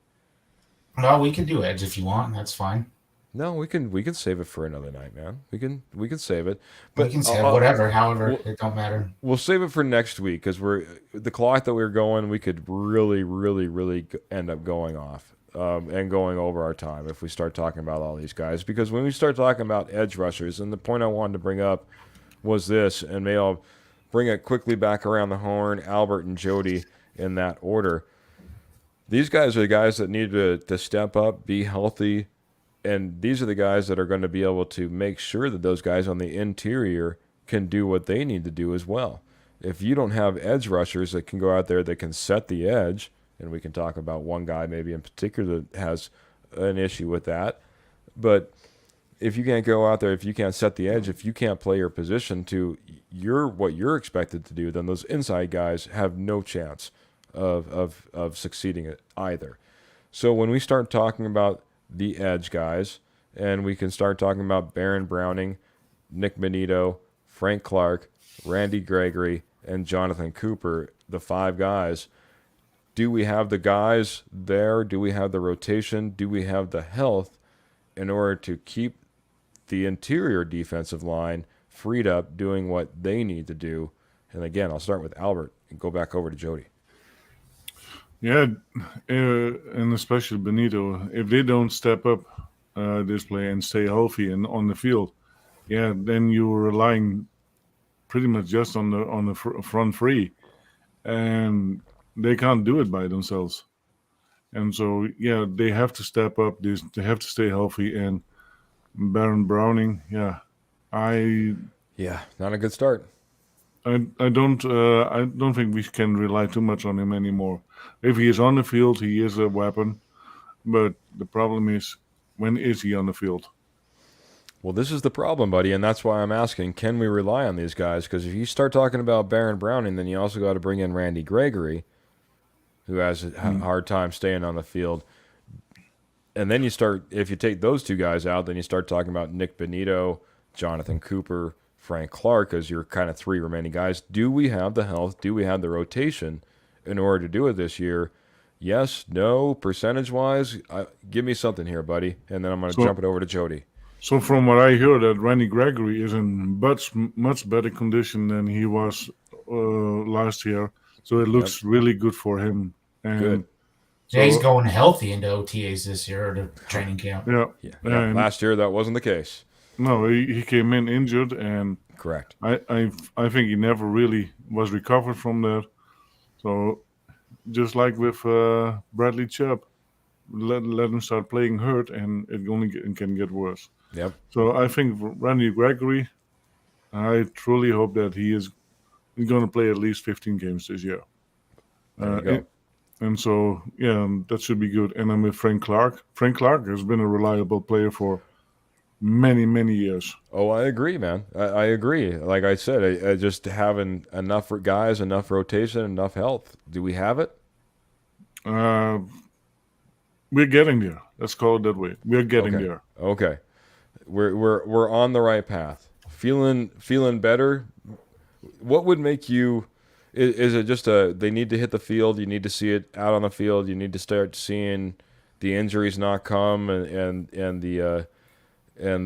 No, we can do edge if you want. That's fine. No, we can save it for another night, man. We can save it. But we can save whatever, however, it don't matter. We'll save it for next week because the clock that we're going, we could really, really, really end up going off and going over our time if we start talking about all these guys. Because when we start talking about edge rushers, and the point I wanted to bring up was this, and maybe I'll bring it quickly back around the horn, Albert and Jody in that order. These guys are the guys that need to step up, be healthy. And these are the guys that are going to be able to make sure that those guys on the interior can do what they need to do as well. If you don't have edge rushers that can go out there that can set the edge, and we can talk about one guy maybe in particular that has an issue with that, but if you can't go out there, if you can't set the edge, if you can't play your position to what you're expected to do, then those inside guys have no chance of succeeding either. So when we start talking about the edge guys, and we can start talking about Baron Browning, Nick Benito, Frank Clark, Randy Gregory, and Jonathan Cooper, the 5 guys. Do we have the guys there? Do we have the rotation? Do we have the health in order to keep the interior defensive line freed up doing what they need to do? And again, I'll start with Albert and go back over to Jody. Yeah, and especially Benito, if they don't step up this play and stay healthy and on the field, yeah, then you're relying pretty much just on the front three, and they can't do it by themselves. And so, yeah, they have to step up. They have to stay healthy. And Baron Browning, not a good start. I don't think we can rely too much on him anymore. If he is on the field, he is a weapon. But the problem is, when is he on the field? Well, this is the problem, buddy, and that's why I'm asking: can we rely on these guys? Because if you start talking about Baron Browning, then you also got to bring in Randy Gregory, who has a hard time staying on the field. And then you start, if you take those two guys out, then you start talking about Nick Benito, Jonathan Cooper, Frank Clark as your kind of three remaining guys. Do we have the health? Do we have the rotation in order to do it this year? Yes, no, percentage wise. Give me something here, buddy, and then I'm going to So, jump it over to Jody. so from what I hear, that Randy Gregory is in much better condition than he was last year. So it Yep, looks really good for him. good. And Yeah, he's so going healthy into OTAs this year, or to training camp. yeah, Yeah, yeah. and Last year that wasn't the case. no, he came in injured, and Correct. I think he never really was recovered from that. So just like with Bradley Chubb, let him start playing hurt, and it only can get worse. Yep. So I think Randy Gregory, I truly hope that he is going to play at least 15 games this year. There you Uh, go. and so, yeah, that should be good. And I'm with Frank Clark. Frank Clark has been a reliable player for many, many years. Oh, I agree, man. I agree. Like I said, I just having enough guys, enough rotation, enough health. Do we have it? Uh, we're getting there. Let's call it that way. We're getting Okay. there. Okay. We're on the right path. Feeling better. What would make you? Is it just they need to hit the field? You need to see it out on the field. You need to start seeing the injuries not come and the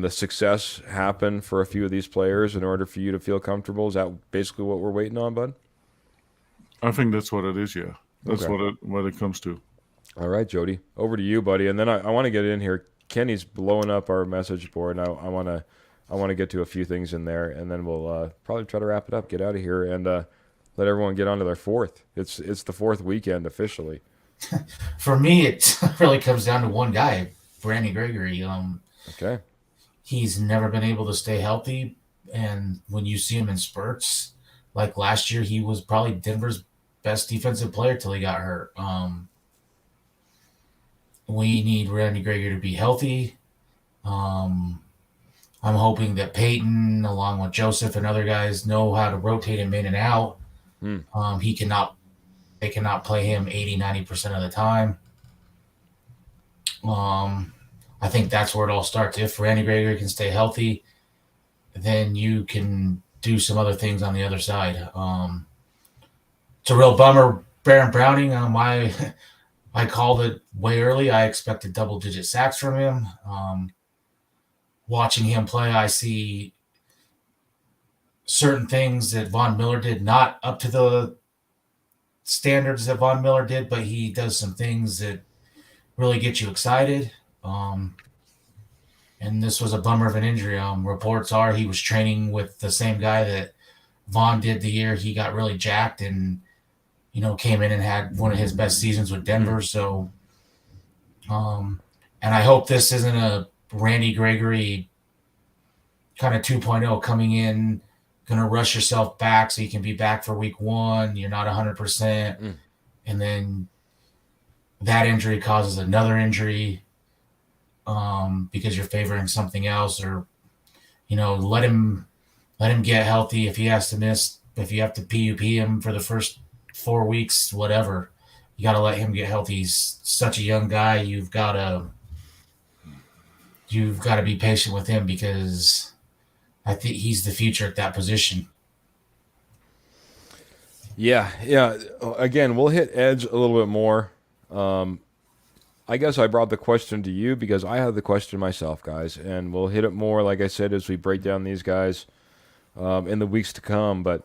success happen for a few of these players in order for you to feel comfortable. Is that basically what we're waiting on, bud? I think that's what it is, yeah. That's Okay. what it comes to. All right, Jody. Over to you, buddy. And then I want to get in here. Kenny's blowing up our message board, and I want to get to a few things in there, and then we'll probably try to wrap it up, get out of here, and let everyone get on to their fourth. It's the fourth weekend officially. For me, it really comes down to one guy, Randy Gregory. Okay. He's never been able to stay healthy, and when you see him in spurts, like last year, he was probably Denver's best defensive player till he got hurt. We need Randy Gregory to be healthy. Um, I'm hoping that Peyton, along with Joseph and other guys, know how to rotate him in and out. Hmm. They cannot play him 80-90% of the time. I think that's where it all starts. If Randy Gregory can stay healthy, then you can do some other things on the other side. It's a real bummer, Baron Browning. I called it way early. I expected double-digit sacks from him. Watching him play, I see certain things that Von Miller did, not up to the standards that Von Miller did, but he does some things that really get you excited. And this was a bummer of an injury. Reports are he was training with the same guy that Von did the year he got really jacked and, came in and had one of his best seasons with Denver. So, and I hope this isn't a Randy Gregory kind of 2.0 coming in, going to rush yourself back so you can be back for week one. You're not 100%. Mm. And then that injury causes another injury because you're favoring something else, or, let him get healthy. If he has to miss, if you have to PUP him for the first 4 weeks, whatever, you got to let him get healthy. He's such a young guy. You've got to be patient with him because I think he's the future at that position. Yeah. Again, we'll hit edge a little bit more. I guess I brought the question to you because I had the question myself, guys, and we'll hit it more, like I said, as we break down these guys in the weeks to come. But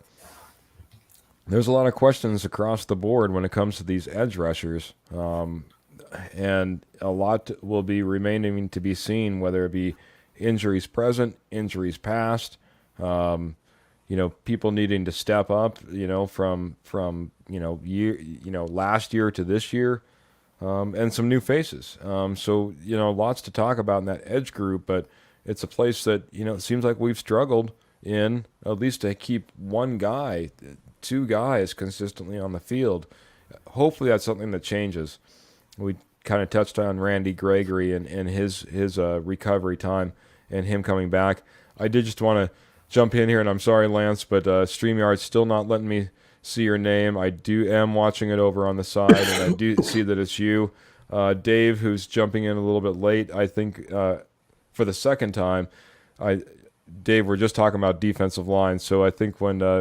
there's a lot of questions across the board when it comes to these edge rushers, and a lot will be remaining to be seen, whether it be injuries present, injuries past, people needing to step up, from last year to this year. And some new faces. So, lots to talk about in that edge group, but it's a place that, it seems like we've struggled in at least to keep one guy, two guys consistently on the field. Hopefully that's something that changes. We kind of touched on Randy Gregory and his recovery time and him coming back. I did just want to jump in here, and I'm sorry, Lance, but StreamYard's still not letting me see your name. I am watching it over on the side, and I do see that it's you. Dave, who's jumping in a little bit late, I think for the second time. Dave, we're just talking about defensive line, so I think when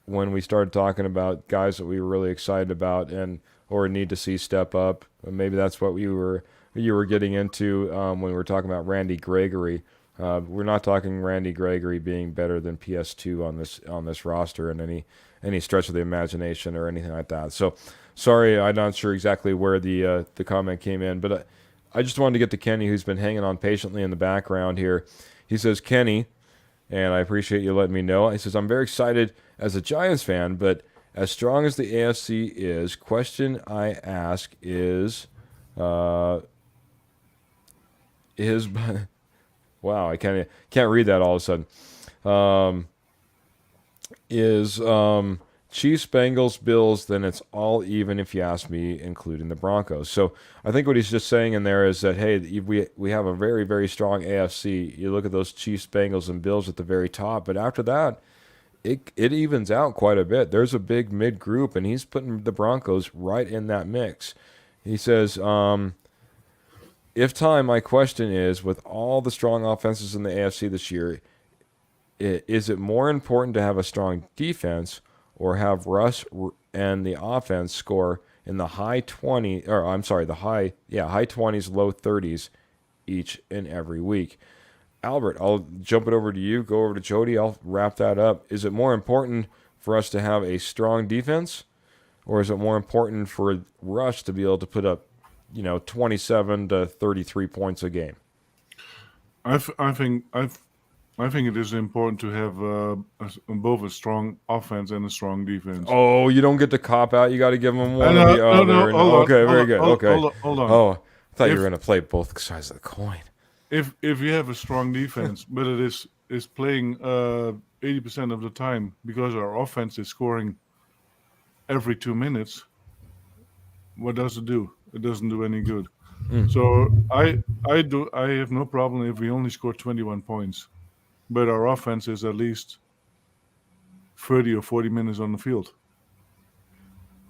we started talking about guys that we were really excited about and or need to see step up, maybe that's what you were getting into when we were talking about Randy Gregory. We're not talking Randy Gregory being better than PS2 on this roster in any stretch of the imagination or anything like that. So, sorry, I'm not sure exactly where the comment came in, but I just wanted to get to Kenny, who's been hanging on patiently in the background here. He says, Kenny, and I appreciate you letting me know. He says, I'm very excited as a Giants fan, but as strong as the AFC is, question I ask is wow, I can't read that all of a sudden. Chiefs, Bengals, Bills, then it's all even if you ask me, including the Broncos. So I think what he's just saying in there is that, hey, we have a very, very strong AFC. You look at those Chiefs, Bengals, and Bills at the very top, but after that, it evens out quite a bit. There's a big mid group, and he's putting the Broncos right in that mix. He says, my question is, with all the strong offenses in the AFC this year, is it more important to have a strong defense or have Russ and the offense score in the high 20s, high 20s, low 30s each and every week? Albert, I'll jump it over to you, go over to Jody, I'll wrap that up. Is it more important for us to have a strong defense, or is it more important for Russ to be able to put up, 27 to 33 points a game? I think it is important to have both a strong offense and a strong defense. Oh, you don't get to cop out. You got to give them one or the other. Okay, very good. Okay. Hold on. Oh, I thought you were going to play both sides of the coin. If you have a strong defense, but it is playing 80% of the time because our offense is scoring every 2 minutes, what does it do? It doesn't do any good. So I have no problem if we only score 21 points, but our offense is at least 30 or 40 minutes on the field.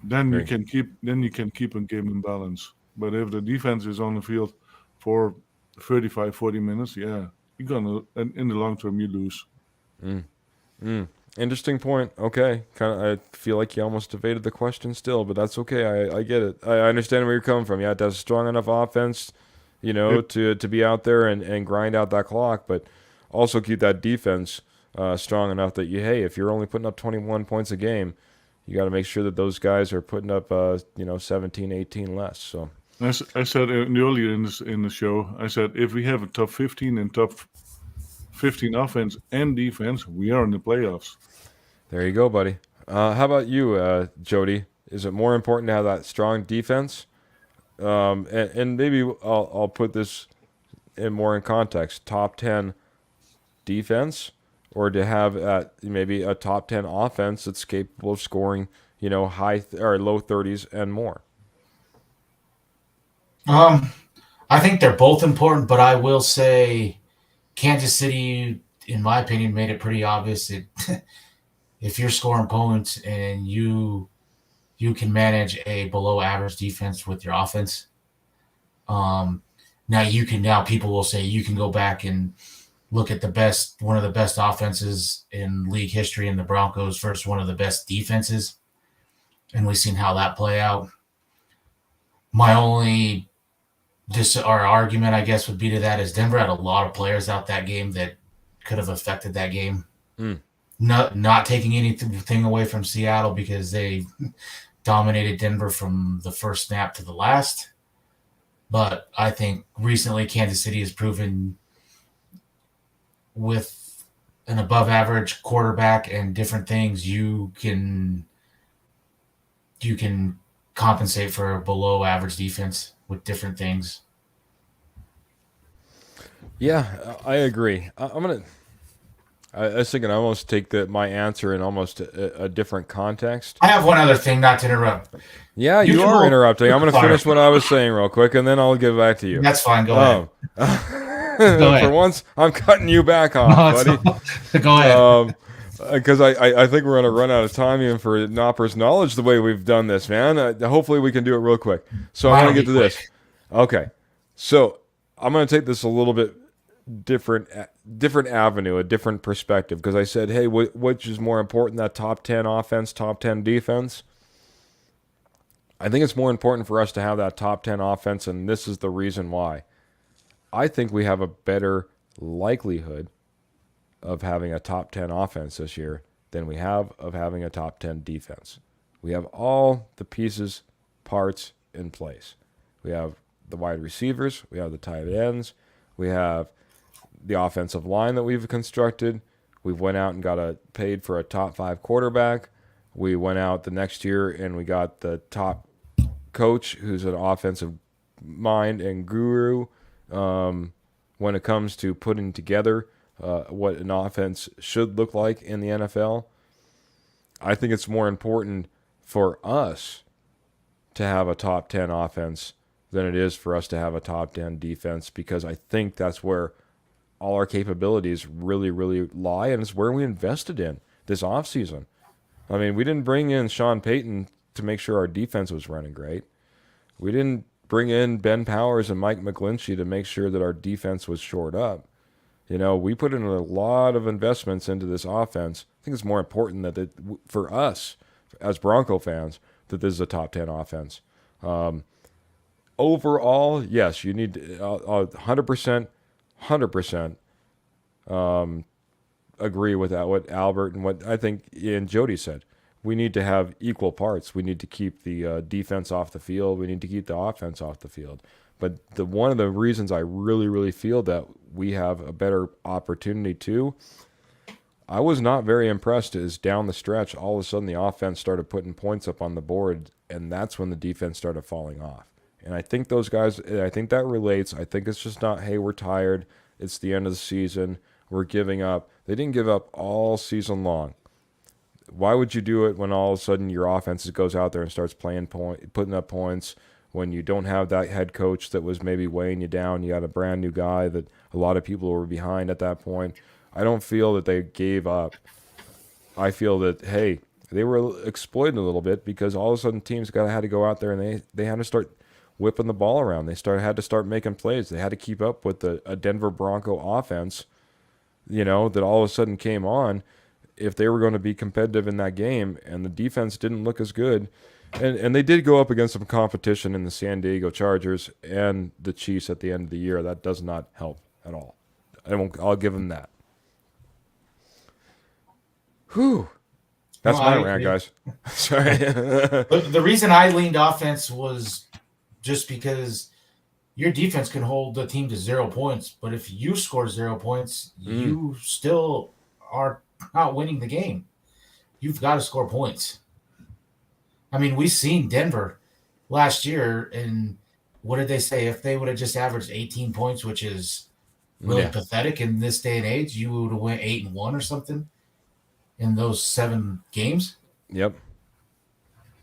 Then you can keep a game in balance. But if the defense is on the field for 35, 40 minutes, you're gonna, in the long term, you lose. Interesting point. Okay, I feel like you almost evaded the question still, but that's okay. I get it. I understand where you're coming from. Yeah, it does a strong enough offense, to be out there and grind out that clock, but also keep that defense strong enough that if you're only putting up 21 points a game, you got to make sure that those guys are putting up 17, 18 less. So I said earlier in the show, I said if we have a top 15 and top 15 offense and defense, we are in the playoffs. There you go, buddy. How about you, Jody? Is it more important to have that strong defense? And maybe I'll put this more in context. Top 10 defense, or to have maybe a top 10 offense that's capable of scoring, high or low 30s and more. I think they're both important, but I will say Kansas City, in my opinion, made it pretty obvious that if you're scoring points and you can manage a below average defense with your offense, now people will say you can go back and look at one of the best offenses in league history in the Broncos versus one of the best defenses, and we've seen how that play out. My only argument, I guess, would be to that is Denver had a lot of players out that game that could have affected that game. Not taking anything away from Seattle because they dominated Denver from the first snap to the last. But I think recently Kansas City has proven with an above average quarterback and different things, you can compensate for a below average defense with different things. Yeah, I agree. I'm I was thinking I almost take my answer in almost a different context. I have one other thing, not to interrupt. Yeah, You you can are hold- interrupting. I'm going to Sorry. finish what I was saying real quick, and then I'll give it back to you. That's fine. Go ahead. For ahead. once, I'm cutting you back off, buddy. Go ahead. Because I think we're going to run out of time even for Nopper's knowledge the way we've done this, man. Hopefully we can do it real quick. So I want to get to this. Okay. So I'm going to take this a little bit different avenue, a different perspective, because I said, hey, which is more important, that top 10 offense, top 10 defense? I think it's more important for us to have that top 10 offense, and this is the reason why. I think we have a better likelihood of having a top 10 offense this year than we have of having a top 10 defense. We have all the pieces, parts in place. We have the wide receivers, we have the tight ends, we have the offensive line that we've constructed. We went out and got paid for a top 5 quarterback. We went out the next year and we got the top coach who's an offensive mind and guru when it comes to putting together what an offense should look like in the NFL. I think it's more important for us to have a top 10 offense than it is for us to have a top 10 defense, because I think that's where all our capabilities really, really lie, and it's where we invested in this offseason. I mean, we didn't bring in Sean Payton to make sure our defense was running great. We didn't bring in Ben Powers and Mike McGlinchey to make sure that our defense was shored up. You know, we put in a lot of investments into this offense. I think it's more important that for us as Bronco fans that this is a top 10 offense. Overall, yes, you need 100%, 100% agree with that, what Albert and what I think Ian Jody said. We need to have equal parts. We need to keep the defense off the field. We need to keep the offense off the field. But one of the reasons I really, really feel that we have a better opportunity too, I was not very impressed is down the stretch, all of a sudden the offense started putting points up on the board, and that's when the defense started falling off. And I think those guys, I think that relates. I think it's just not, hey, we're tired. It's the end of the season. We're giving up. They didn't give up all season long. Why would you do it when all of a sudden your offense goes out there and starts putting up points, when you don't have that head coach that was maybe weighing you down? You got a brand new guy that a lot of people were behind at that point. I don't feel that they gave up. I feel that, hey, they were exploiting a little bit, because all of a sudden teams had to go out there and they had to start whipping the ball around. They had to start making plays. They had to keep up with a Denver Bronco offense, that all of a sudden came on, if they were going to be competitive in that game, and the defense didn't look as good. And they did go up against some competition in the San Diego Chargers and the Chiefs at the end of the year. That does not help at all. I'll give them that. Whew. That's my rant, guys. Sorry. The reason I leaned offense was just because your defense can hold the team to 0 points, but if you score 0 points, you still are not winning the game. You've got to score points. I mean, we've seen Denver last year, and what did they say? If they would have just averaged 18 points, which is really pathetic in this day and age, you would have went 8-1 or something in those 7 games. Yep.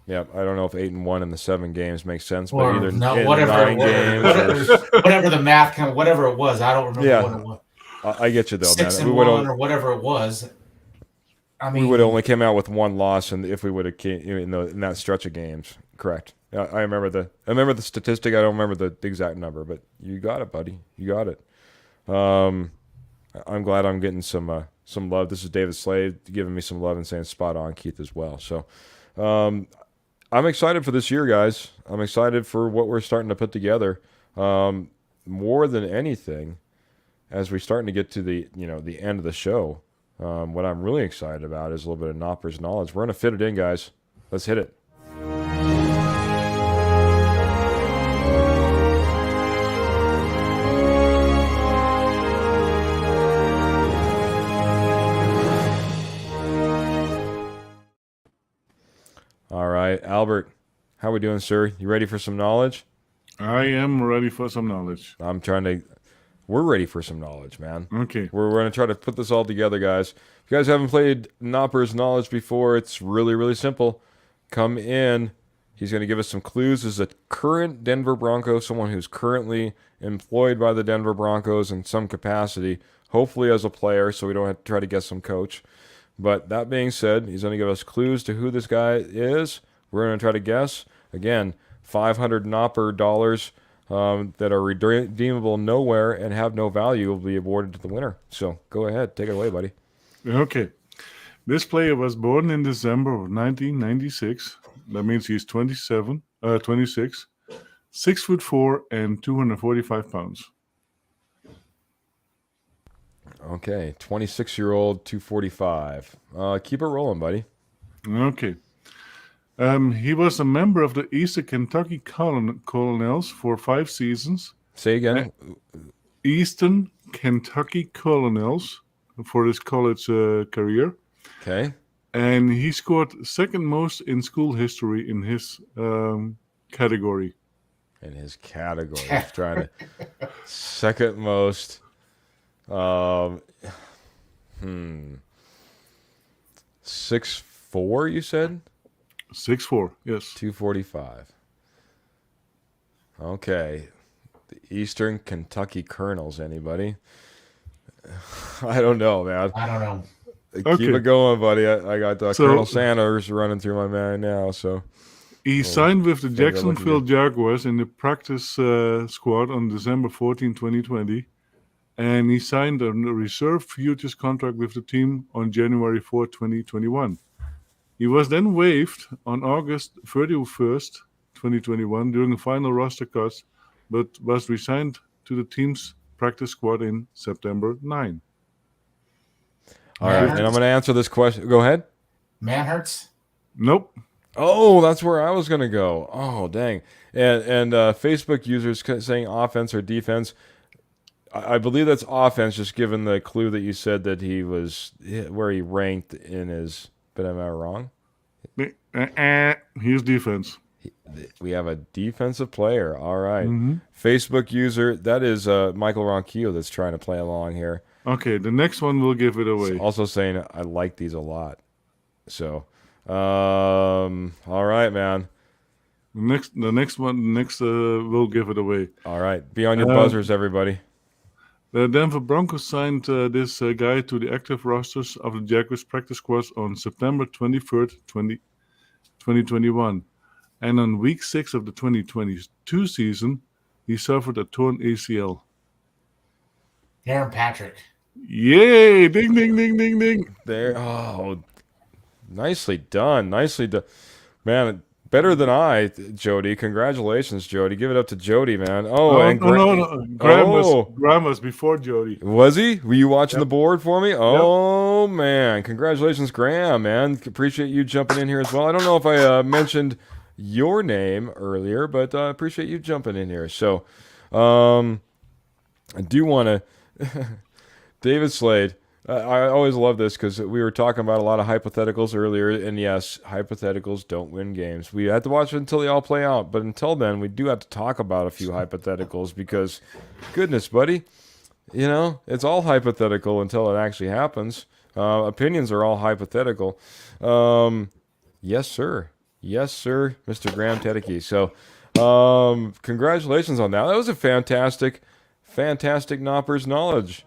I don't know if 8-1 in the 7 games makes sense, or but either whatever 9 games, whatever the math whatever it was. I don't remember what it was. I get you though, 6-1 or whatever it was. I mean, we would have only came out with 1 loss, and if we would have came in that stretch of games, correct? I remember the statistic. I don't remember the exact number, but you got it, buddy. You got it. I'm glad I'm getting some love. This is David Slade giving me some love and saying spot on, Keith, as well. So I'm excited for this year, guys. I'm excited for what we're starting to put together. More than anything, as we're starting to get to the end of the show. What I'm really excited about is a little bit of Nopper's knowledge. We're going to fit it in, guys. Let's hit it. All right, Albert, how are we doing, sir? You ready for some knowledge? I am ready for some knowledge. we're ready for some knowledge, man. Okay. We're going to try to put this all together, guys. If you guys haven't played Nopper's Knowledge before, it's really, really simple. Come in. He's going to give us some clues. This is a current Denver Bronco, someone who's currently employed by the Denver Broncos in some capacity, hopefully as a player, so we don't have to try to guess some coach. But that being said, he's going to give us clues to who this guy is. We're going to try to guess. Again, 500 Nopper dollars that are redeemable nowhere and have no value will be awarded to the winner. So go ahead. Take it away, buddy. Okay. This player was born in December of 1996. That means he's 26, 6'4" and 245 pounds. Okay, 26-year-old, 245. Keep it rolling, buddy. Okay. He was a member of the Eastern Kentucky Colonels for 5 seasons. Say again. Eastern Kentucky Colonels for his college career. Okay. And he scored second most in school history in his category. In his category. He's trying to second most. 6'4", you said? 6'4", yes. 245. Okay. The Eastern Kentucky Colonels, anybody? I don't know, man. I don't know. Keep it going, buddy. I got Colonel Sanders running through my mind now. So he signed with the gotta look Jacksonville Jaguars in the practice squad on December 14, 2020. And he signed a reserve futures contract with the team on January 4, 2021. He was then waived on August 31st, 2021 during the final roster cuts, but was resigned to the team's practice squad in September 9. All right, and I'm going to answer this question. Go ahead. Manhurts? Nope. Oh, that's where I was going to go. Oh, dang. And Facebook users saying offense or defense. I believe that's offense, just given the clue that you said that he was where he ranked in his. But am I wrong? Here's defense. We have a defensive player. All right. Mm-hmm. Facebook user, that is Michael Ronquillo that's trying to play along here. Okay, the next one will give it away. Also saying I like these a lot. So, all right, man. The next one will give it away. All right. Be on your buzzers, everybody. The Denver Broncos signed this guy to the active rosters of the Jaguars practice squads on September 23rd, 2021. And on week 6 of the 2022 season, he suffered a torn ACL. Aaron Patrick. Yay! Ding, ding, ding, ding, ding. There. Oh, nicely done. Nicely done. Man, better than I, Jody. Congratulations, Jody. Give it up to Jody, man. No. Graham was before Jody. Was he? Were you watching the board for me? Oh, man. Congratulations, Graham, man. Appreciate you jumping in here as well. I don't know if I mentioned your name earlier, but I appreciate you jumping in here. So, I do want to... David Slade. I always love this because we were talking about a lot of hypotheticals earlier, and yes, hypotheticals don't win games. We have to watch it until they all play out, but until then, we do have to talk about a few hypotheticals because, goodness, buddy, you know, it's all hypothetical until it actually happens. Opinions are all hypothetical. Yes, sir. Yes, sir, Mr. Graham Tedeke. So, congratulations on that. That was a fantastic Nopper's Knowledge.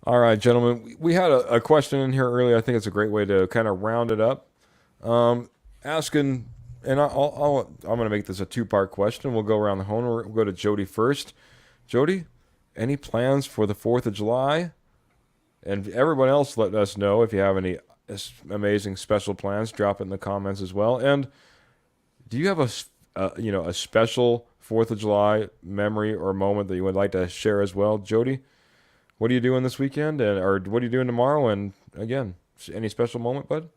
All right, gentlemen, we had a question in here earlier. I think it's a great way to kind of round it up. Asking, and I'm going to make this a two-part question. We'll go around the horn. We'll go to Jody first. Jody, any plans for the 4th of July? And everyone else, let us know if you have any amazing special plans. Drop it in the comments as well. And do you have a special 4th of July memory or moment that you would like to share as well, Jody? What are you doing this weekend, or what are you doing tomorrow? And again, any special moment, bud?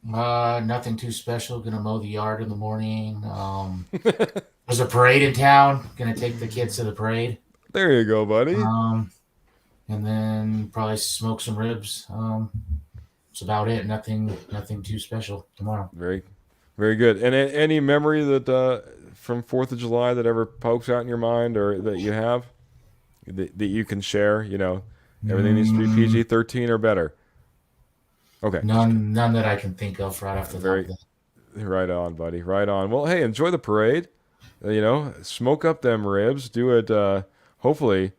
Nothing too special. Gonna mow the yard in the morning. There's a parade in town. Gonna take the kids to the parade. There you go, buddy. And and then probably smoke some ribs. That's about it. Nothing too special tomorrow. Very, very good. And any memory that from Fourth of July that ever pokes out in your mind, or that you have that you can share? Everything needs to be Mm, PG-13 or better. Okay, just kidding. none that I can think of right off the top of Very the. right on, buddy. Right on. Well, hey, enjoy the parade. Smoke up them ribs. Do it. Hopefully,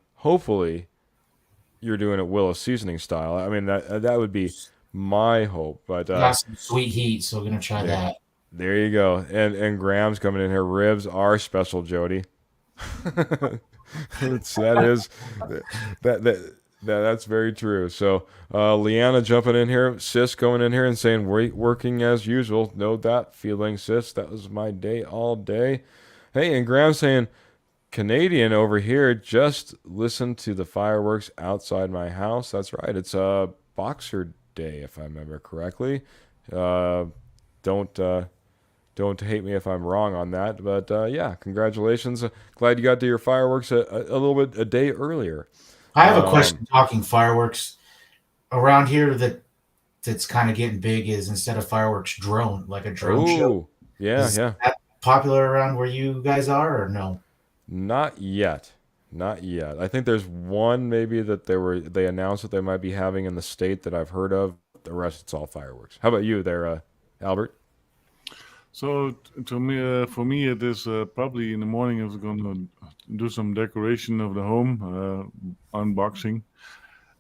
you're doing it Willis seasoning style. I mean, that would be my hope. But Got some sweet heat, so we're gonna try there, that. there you go. And Graham's coming in here. Ribs are special, Jody. That is that's very true. So Leanna jumping in here, sis going in here and saying working as usual. Know that feeling, sis. That was my day all day. Hey, and Graham saying Canadian over here. Just listen to the fireworks outside my house. That's right. It's a Boxer Day, if I remember correctly. Uh, don't. Don't hate me if I'm wrong on that, but yeah, congratulations. Glad you got to your fireworks a little bit a day earlier. I have a Um, question. Talking fireworks around here, that's kind of getting big is instead of fireworks, like a drone show. oh, yeah, Is yeah. that popular around where you guys are, or no? Not yet. Not yet. I think there's one maybe that they announced that they might be having in the state that I've heard of. The rest, it's all fireworks. How about you there, Albert? So to me, for me, it is probably in the morning. I was going to do some decoration of the home, unboxing,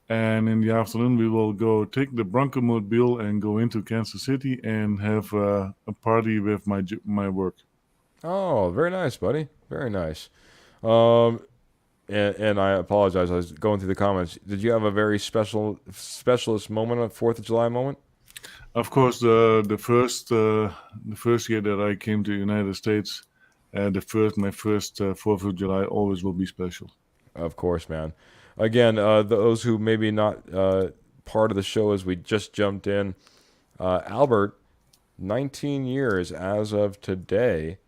and in the afternoon we will go take the Bronco mobile and go into Kansas City and have a party with my work. Oh, very nice, buddy. Very nice. Um, and I apologize. I was going through the comments. Did you have a very specialist moment, a Fourth of July moment? Of course, the first year that I came to the United States, my first Fourth of July always will be special. Of course, man. Again, those who maybe not part of the show as we just jumped in, Albert, 19 years as of today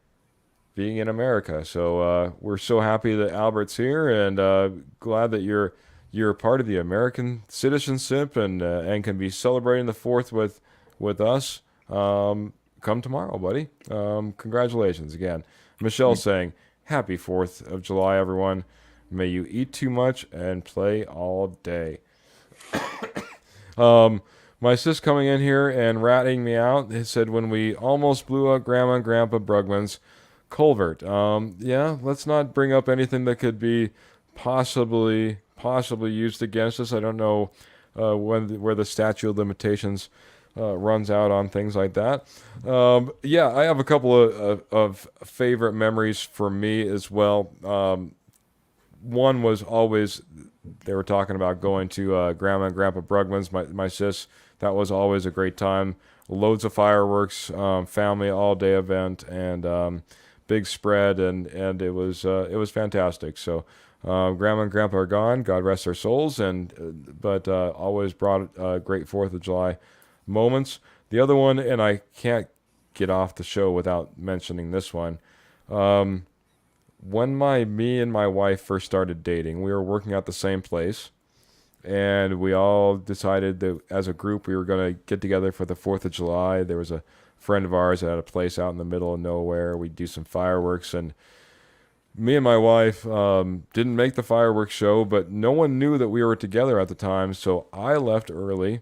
being in America. So we're so happy that Albert's here, and glad that you're a part of the American citizenship and can be celebrating the Fourth with us. Come tomorrow, buddy. Congratulations again. Michelle saying, "Happy Fourth of July, everyone. May you eat too much and play all day." Um, my sis coming in here and ratting me out. They said when we almost blew up Grandma and Grandpa Brugman's culvert. Yeah, let's not bring up anything that could be possibly used against us. I don't know where the statute of limitations runs out on things like that. Yeah, I have a couple of favorite memories for me as well. One was always they were talking about going to Grandma and Grandpa Brugman's, my sis. That was always a great time. Loads of fireworks, family all day event, and big spread, and it was fantastic. So Grandma and Grandpa are gone. God rest their souls, and but always brought great Fourth of July moments. The other one, and I can't get off the show without mentioning this one. When me and my wife first started dating, we were working at the same place, and we all decided that as a group we were going to get together for the 4th of July. There was a friend of ours that had a place out in the middle of nowhere. We'd do some fireworks, and me and my wife didn't make the fireworks show, but no one knew that we were together at the time, so I left early.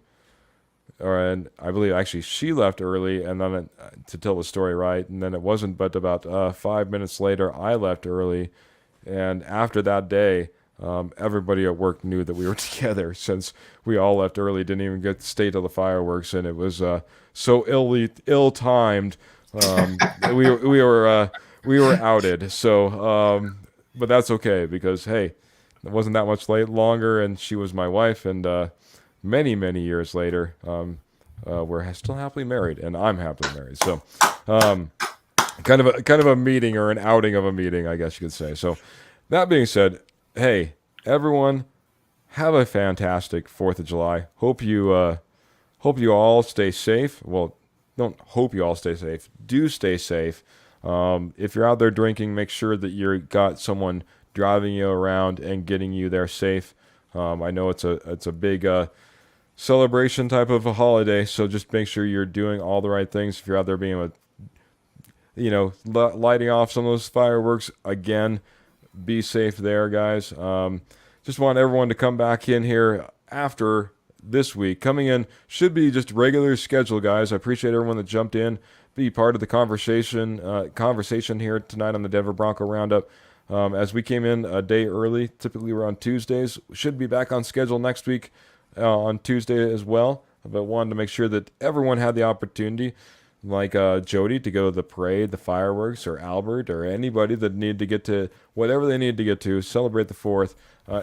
And I believe actually she left early, and then to tell the story right, and then it wasn't but about 5 minutes later I left early, and after that day, everybody at work knew that we were together since we all left early, didn't even get to stay till the fireworks, and it was so ill timed. We were outed, so but that's okay because hey, it wasn't that much longer, and she was my wife, and many years later, we're still happily married, and I'm happily married. So, kind of a meeting or an outing of a meeting, I guess you could say. So, that being said, hey everyone, have a fantastic 4th of July. Hope you all stay safe. Well, don't hope you all stay safe. Do stay safe. If you're out there drinking, make sure that you got someone driving you around and getting you there safe. I know it's a big celebration type of a holiday, so just make sure you're doing all the right things. If you're out there being with, lighting off some of those fireworks again, be safe there, guys. Just want everyone to come back in here after this week. Coming in should be just regular schedule, guys. I appreciate everyone that jumped in, be part of the conversation here tonight on the Denver Bronco Roundup. As we came in a day early, typically we're on Tuesdays. We should be back on schedule next week on Tuesday as well. But wanted to make sure that everyone had the opportunity, like Jody, to go to the parade, the fireworks, or Albert, or anybody that needed to get to whatever they needed to get to, celebrate the 4th,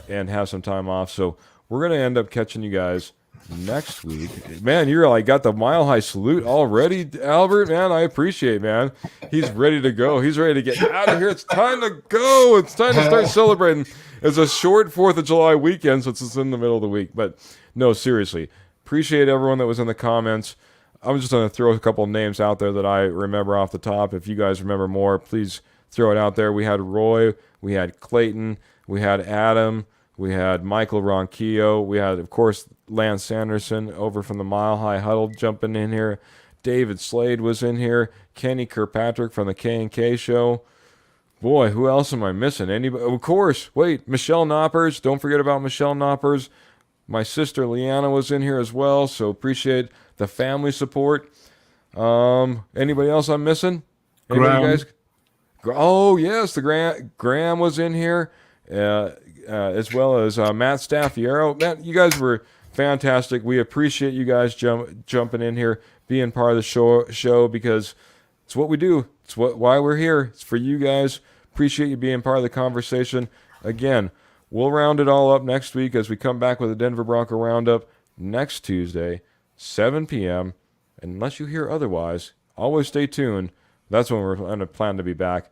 and have some time off. So we're going to end up catching you guys next week. Man, you're like got the Mile High salute already, Albert. Man, I appreciate, man. He's ready to go. He's ready to get out of here. It's time to go. It's time to start celebrating. It's a short 4th of July weekend, so it's in the middle of the week. But no, seriously, appreciate everyone that was in the comments. I'm just going to throw a couple names out there that I remember off the top. If you guys remember more, please throw it out there. We had Roy, we had Clayton, we had Adam, we had Michael Ronquillo, we had, of course, Lance Sanderson over from the Mile High Huddle jumping in here. David Slade was in here. Kenny Kirkpatrick from the K&K Show. Boy, who else am I missing? Anybody? Of course, wait, Michelle Knoppers. Don't forget about Michelle Knoppers. My sister Leanna was in here as well, so appreciate the family support. Anybody else I'm missing? Anybody, guys? Oh, yes, the Graham was in here, as well as Matt Staffiero. Matt, you guys were fantastic. We appreciate you guys jumping in here, being part of the show because it's what we do. It's why we're here. It's for you guys. Appreciate you being part of the conversation. Again, we'll round it all up next week as we come back with the Denver Bronco Roundup next Tuesday, 7 p.m. Unless you hear otherwise, always stay tuned. That's when we're going to plan to be back.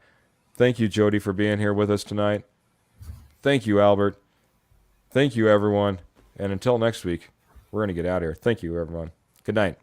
Thank you, Jody, for being here with us tonight. Thank you, Albert. Thank you, everyone. And until next week, we're going to get out of here. Thank you, everyone. Good night.